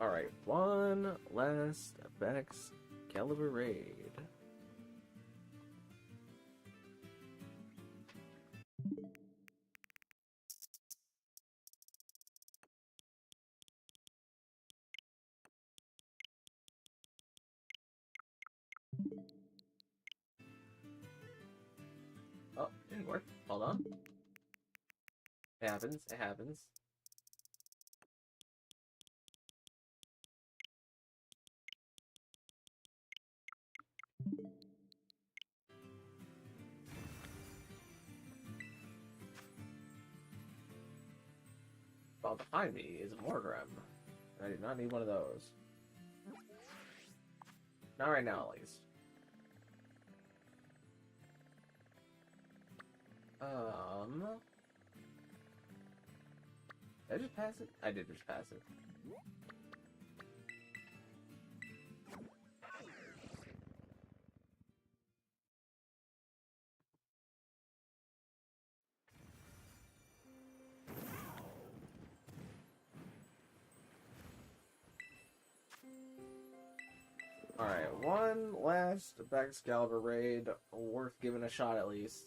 Alright, one last Baxcalibur raid. Oh, didn't work. Hold on. It happens, it happens. Well, behind me is a Morgrim. I do not need one of those. Not right now, at least. Did I just pass it? I did just pass it. Alright, one last Baxcalibur raid, worth giving a shot at least.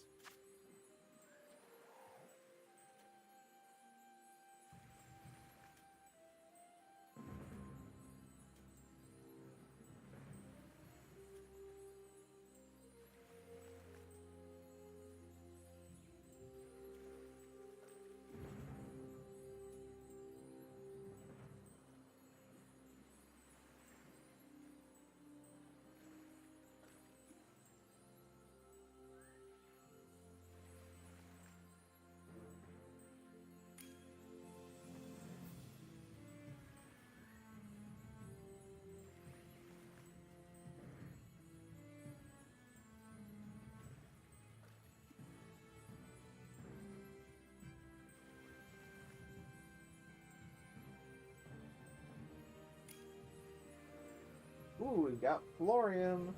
Ooh, we've got Florian.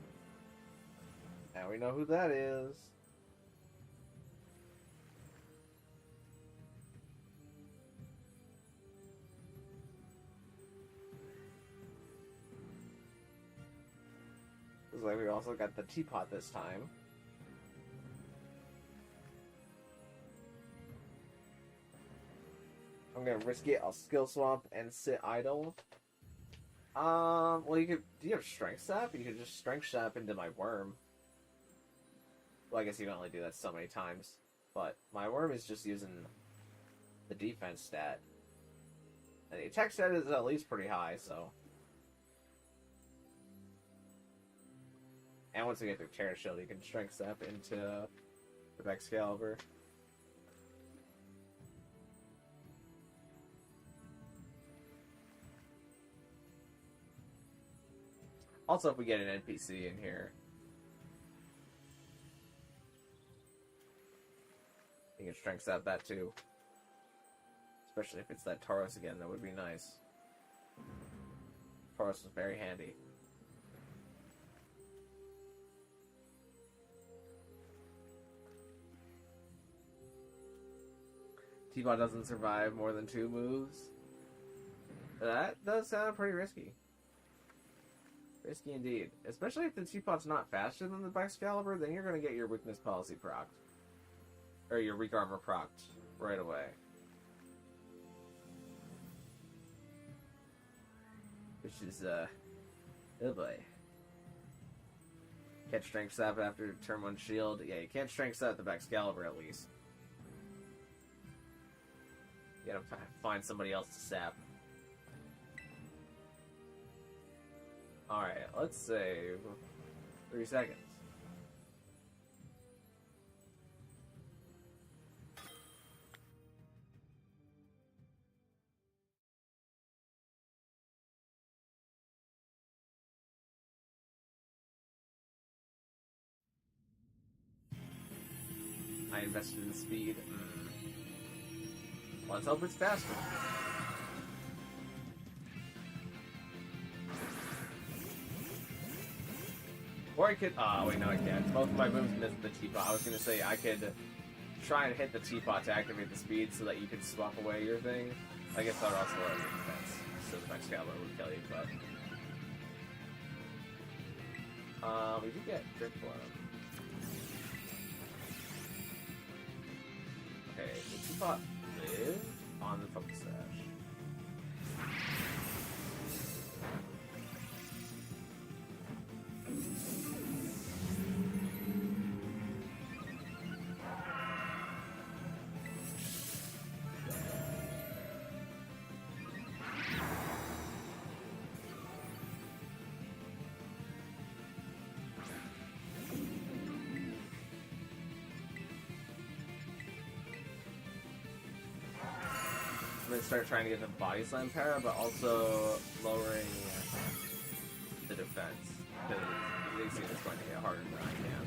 Now we know who that is. Looks like we also got the teapot this time. I'm gonna risk it. I'll skill swap and sit idle. Well, you could. Do you have strength sap? You could just strength sap into my worm. Well, I guess you can only do that so many times. But my worm is just using the defense stat. And the attack stat is at least pretty high, so. And once we get the Tera shield, you can strength sap into the Baxcalibur. Also, if we get an NPC in here, you can strength sap that too. Especially if it's that Tauros again, that would be nice. Tauros is very handy. Teapot doesn't survive more than 2 moves. That does sound pretty risky. Risky indeed. Especially if the Teapot's not faster than the Baxcalibur, then you're going to get your weakness policy procced. Or your weak armor procced right away. Which is, oh boy. Can't strength sap after turn 1 shield. Yeah, you can't strength sap the Baxcalibur at least. You gotta find somebody else to sap. Alright, let's save 3 seconds. I invested in speed. Let's hope it's faster. Or I could... Oh, wait, no I can't. Both of my moves missed the teapot. I was going to say I could try and hit the teapot to activate the speed so that you could swap away your thing. I guess that would also lower your defense. So the Baxcalibur would kill you, but... we did get Drift Blow. Okay, the teapot live on the focus sash. I'm gonna start trying to get the body slam para, but also lowering the defense, because they see it's going to get harder than I can.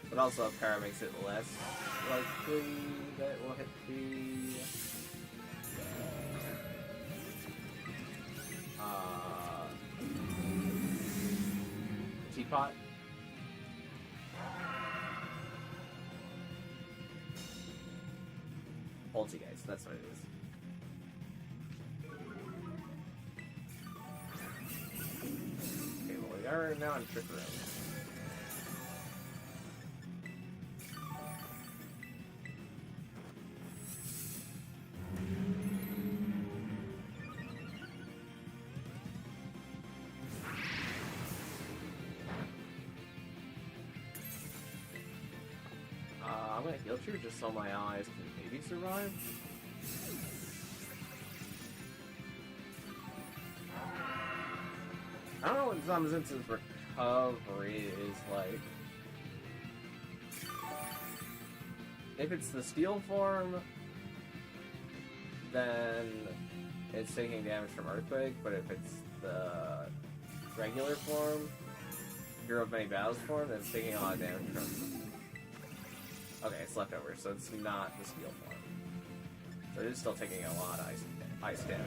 But also, para makes it less likely that it will hit the teapot. Poltergeist, that's what it is. Okay, well we are now in Trick Room. I'm gonna heal tree just so my allies can maybe survive. I don't know what Zamazun's recovery is like. If it's the steel form, then it's taking damage from Earthquake, but if it's the regular form, Hero of Many Battles form, then it's taking a lot of damage from... Okay, it's leftover, so it's not the steel form. So it is still taking a lot of ice damage.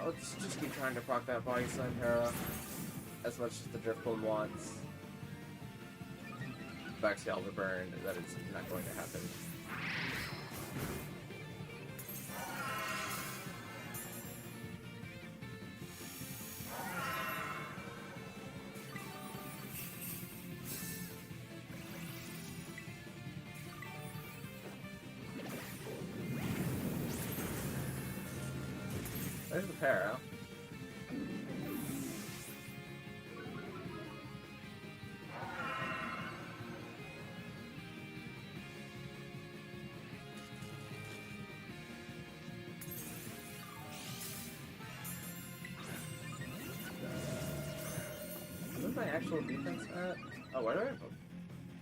Let's just keep trying to proc that Body Slam Tera as much as the Driftbloom wants. Baxcalibur burn, that is not going to happen. There's the Tera. What's my actual defense at? Oh, where do I have?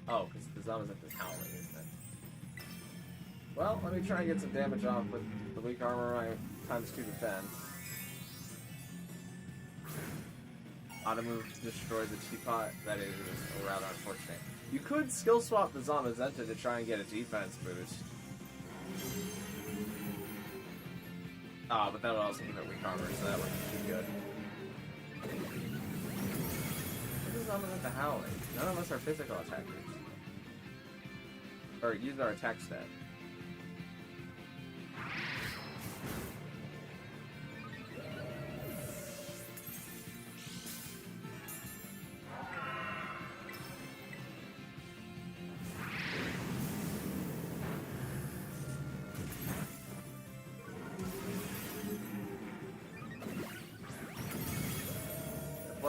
Oh, because the zombies at this howling, isn't it? Well, let me try and get some damage off with the weak armor I times 2 defense. Auto move to destroy the teapot. That is rather unfortunate. You could skill swap the Zamazenta to try and get a defense boost. But that would also give it weak armor, so that wouldn't be good. What is Zamazenta howling? None of us are physical attackers. Or use our attack stat.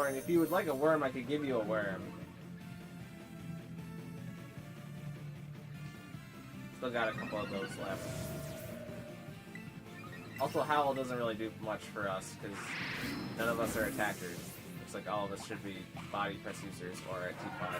And if you would like a worm, I could give you a worm. Still got a couple of those left. Also, Howl doesn't really do much for us, because none of us are attackers. Looks like all of us should be body press users or at T5.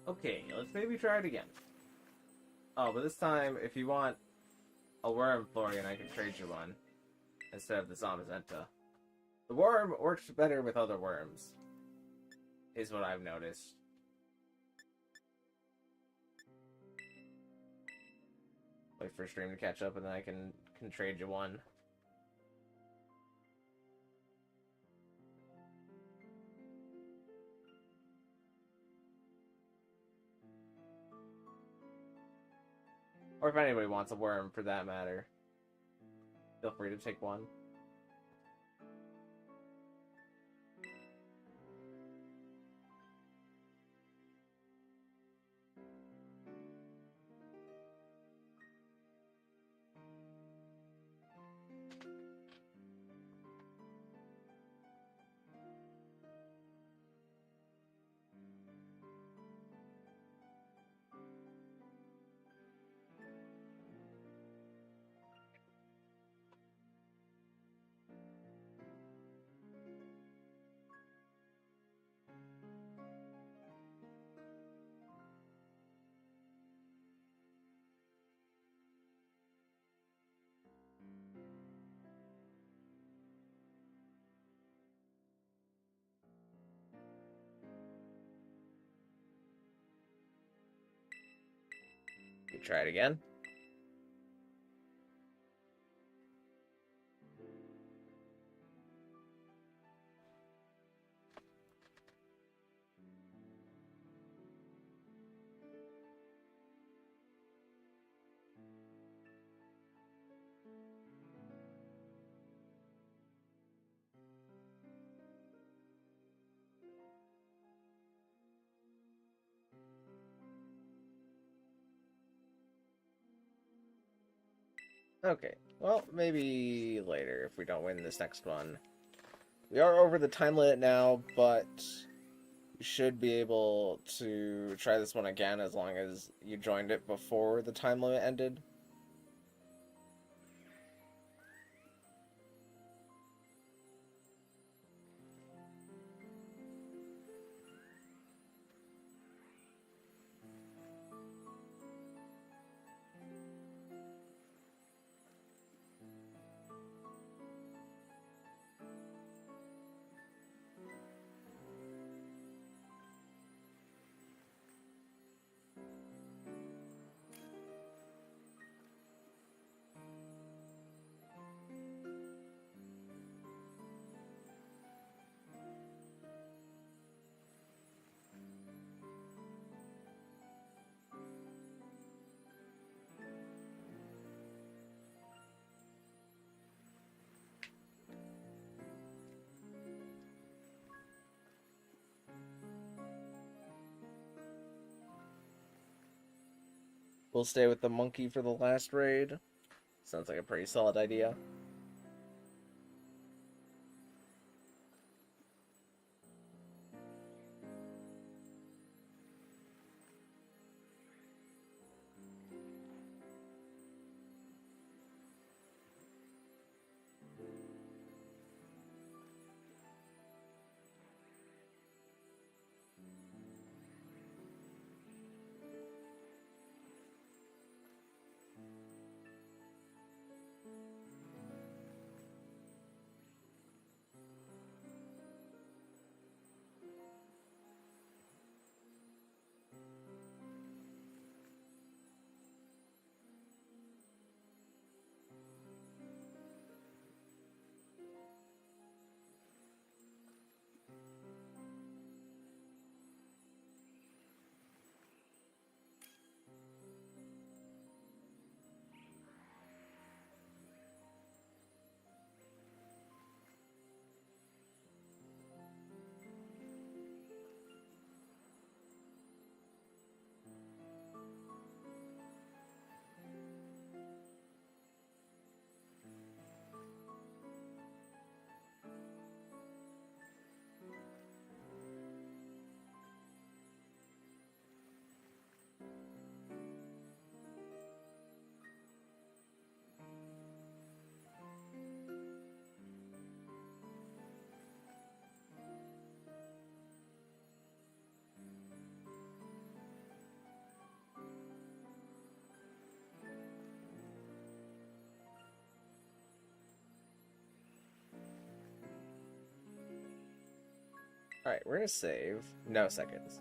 Okay, let's maybe try it again. Oh, but this time, if you want a worm, Florian, I can trade you one instead of the Zamazenta. The worm works better with other worms, is what I've noticed. Wait for stream to catch up, and then I can trade you one. Or if anybody wants a worm, for that matter, feel free to take one. You try it again. Okay, well, maybe later if we don't win this next one. We are over the time limit now, but you should be able to try this one again as long as you joined it before the time limit ended. We'll stay with the monkey for the last raid. Sounds like a pretty solid idea. Alright, we're gonna save. No seconds.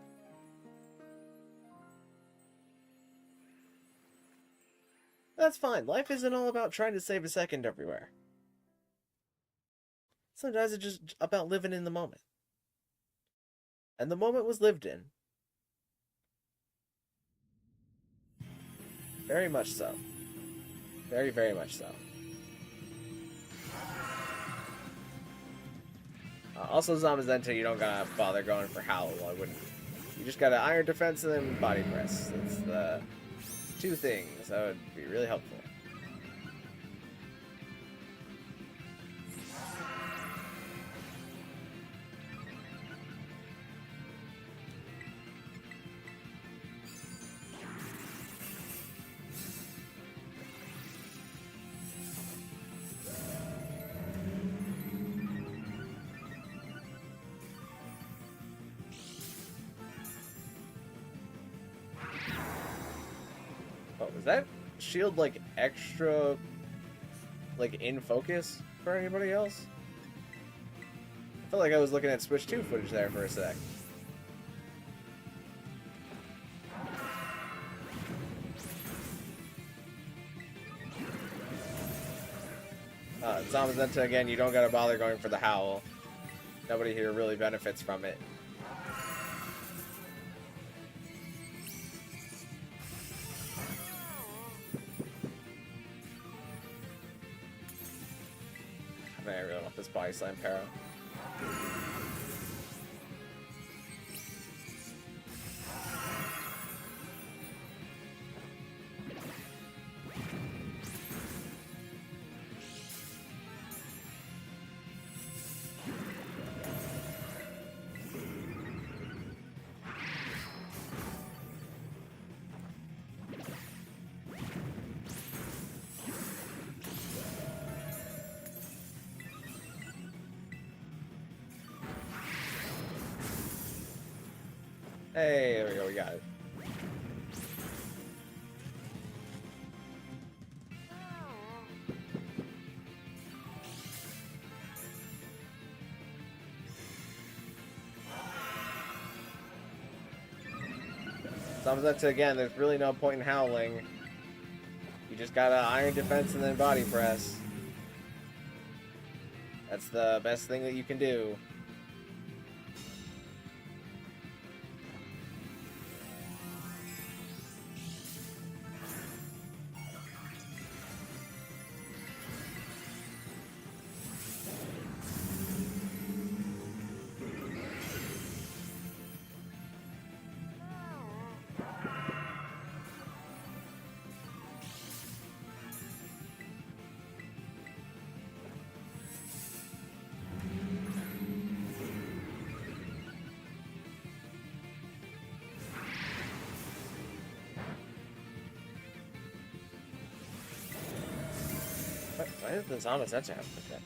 That's fine. Life isn't all about trying to save a second everywhere. Sometimes it's just about living in the moment. And the moment was lived in. Very much so. Very, very much so. Also, Zamazenta, you don't gotta bother going for Howl. I wouldn't. You just gotta Iron Defense and then Body Press. That's the two things. That would be really helpful. Was that shield like extra like in focus for anybody else? I felt like I was looking at Switch 2 footage there for a sec. Zamazenta again, you don't gotta bother going for the Howl. Nobody here really benefits from it. I really want this Body Slam Para. Hey, there we go, we got it. Sometimes, again, there's really no point in howling. You just gotta iron defense and then body press. That's the best thing that you can do. Why did the Zamasensu have to protect?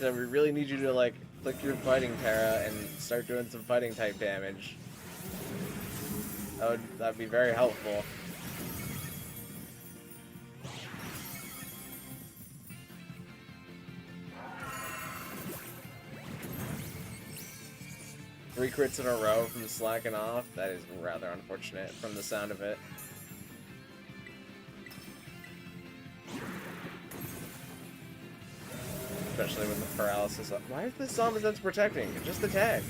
We really need you to, like, click your fighting Tera and start doing some fighting type damage. That'd be very helpful. Three crits in a row from slacking off. That is rather unfortunate from the sound of it. Especially with the paralysis up. Why is this Zamasensu protecting? Just attack.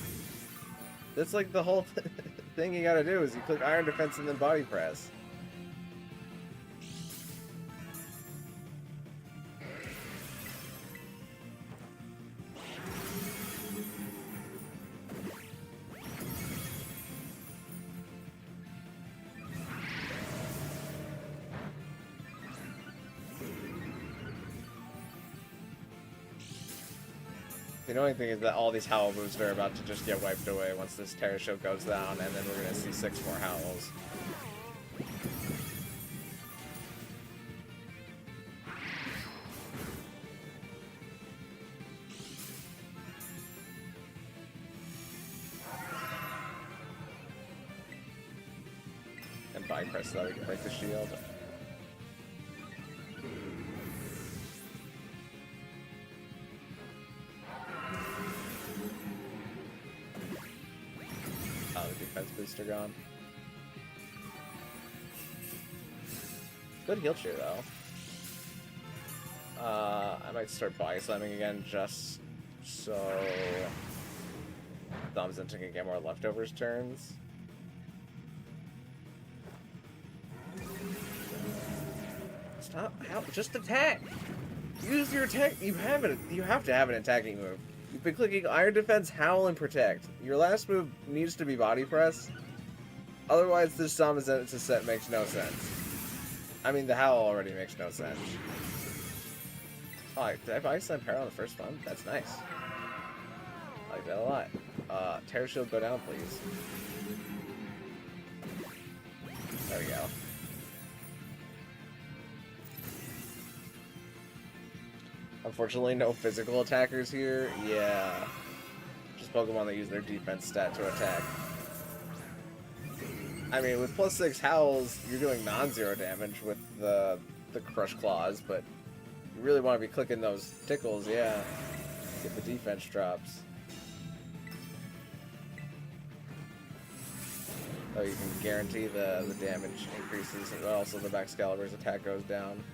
That's like the whole thing you gotta do is you click iron defense and then body press. The annoying thing is that all these howl moves are about to just get wiped away once this Tera Shield goes down, and then we're going to see 6 more howls. And body press so that we can break the shield. Defense booster gone. Good heal cheer though. I might start body slamming again just so Zamasensu can get more leftovers turns. Stop! Help! Just attack! Use your attack. You have it. You have to have an attacking move. You've been clicking Iron Defense, Howl, and Protect. Your last move needs to be Body Press. Otherwise, this Zamasensu set makes no sense. I mean, the Howl already makes no sense. Oh, did I Body Slam Para on the first one? That's nice. I like that a lot. Tera Shield, go down, please. There we go. Unfortunately, no physical attackers here. Yeah. Just Pokemon that use their defense stat to attack. I mean, with +6 Howls, you're doing non-zero damage with the Crush Claws, but you really want to be clicking those tickles, yeah. Get the defense drops. So you can guarantee the damage increases, and also the Baxcalibur's attack goes down.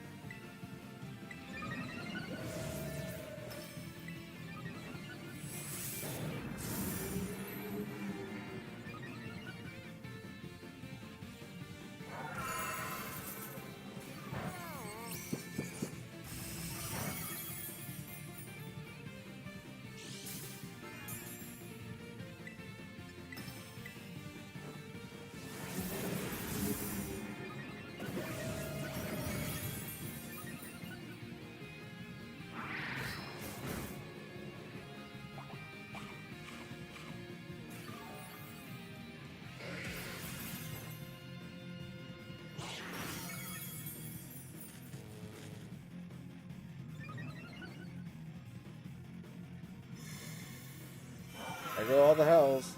There go all the hells.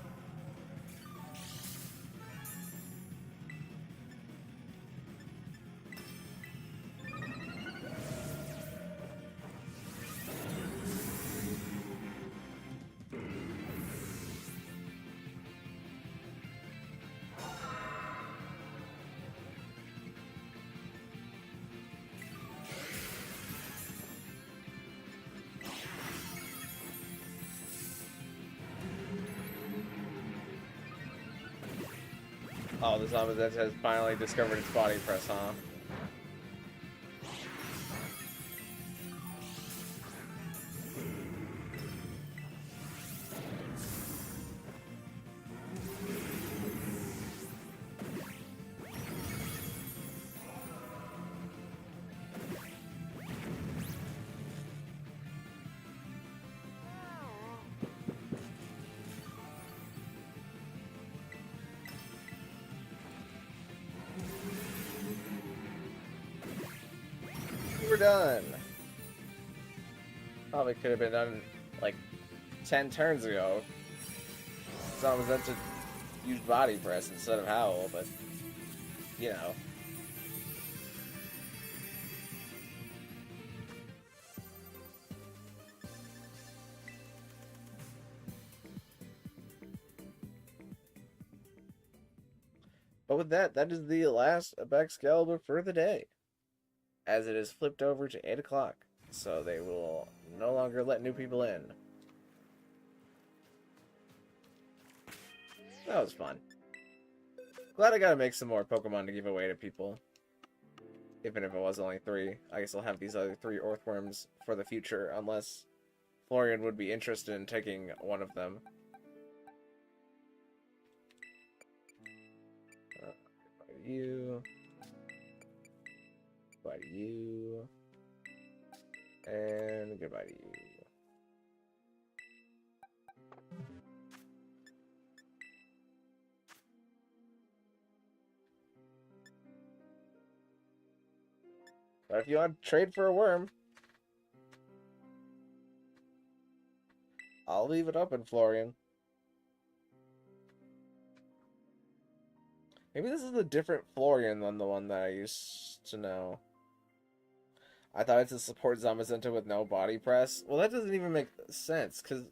Oh, the Zamazenta has finally discovered its body press, huh? We're done. Probably could have been done like 10 turns ago. Zamazenta used body press instead of howl, but you know. But with that, that is the last Baxcalibur for the day, as it is flipped over to 8 o'clock, so they will no longer let new people in. That was fun. Glad I got to make some more Pokemon to give away to people. Even if it was only 3. I guess I'll have these other 3 Earthworms for the future, unless Florian would be interested in taking one of them. Goodbye to you. Goodbye to you. And goodbye to you. But if you want to trade for a worm, I'll leave it open, Florian. Maybe this is a different Florian than the one that I used to know. I thought it's a support Zamazenta with no body press. Well, that doesn't even make sense, because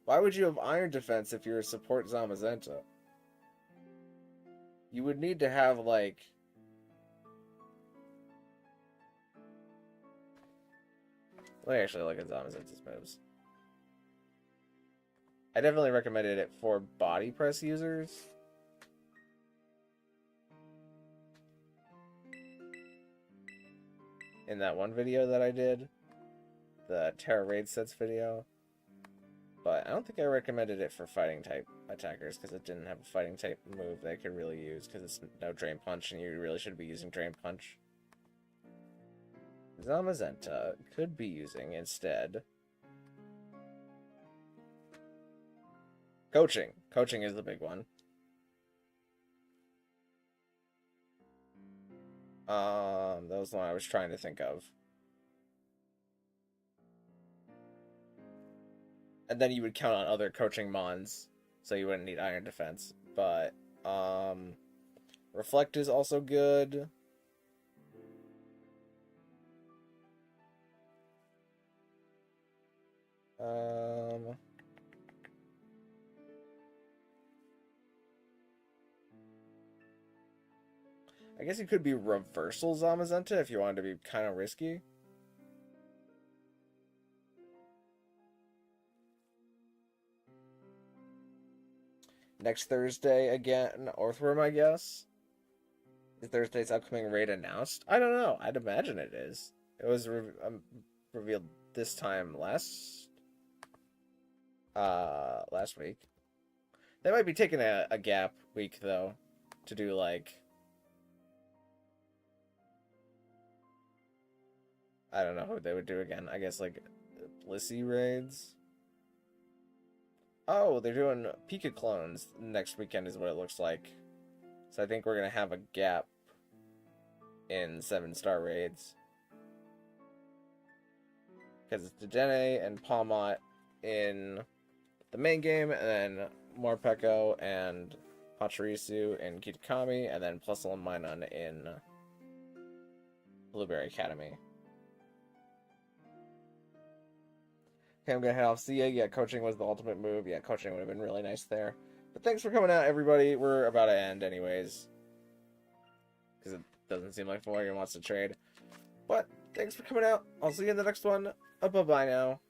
why would you have Iron Defense if you're a support Zamazenta? You would need to have, like... Let me actually look at Zamazenta's moves. I definitely recommended it for body press users. In that one video that I did, the Tera Raid Sets video. But I don't think I recommended it for fighting type attackers, because it didn't have a fighting type move that I could really use, because it's no Drain Punch, and you really should be using Drain Punch. Zamazenta could be using instead coaching. Coaching is the big one. That was the one I was trying to think of. And then you would count on other coaching mons, so you wouldn't need Iron Defense. But, Reflect is also good. I guess it could be Reversal Zamazenta if you wanted to be kind of risky. Next Thursday again, Earthworm, I guess. Is Thursday's upcoming raid announced? I don't know. I'd imagine it is. It was revealed this time last week. They might be taking a gap week though to do like, I don't know who they would do again. I guess like Blissey raids. Oh, they're doing Pika clones next weekend is what it looks like. So I think we're gonna have a gap in 7-star raids. Because it's Dedenne and Palmot in the main game, and then Morpeko and Pachirisu in Kitakami, and then plus 1 Minun in Blueberry Academy. Okay, I'm gonna head off. See ya. Yeah, coaching was the ultimate move. Yeah, coaching would have been really nice there. But thanks for coming out, everybody. We're about to end anyways, because it doesn't seem like Florian wants to trade. But thanks for coming out. I'll see you in the next one. Bye-bye now.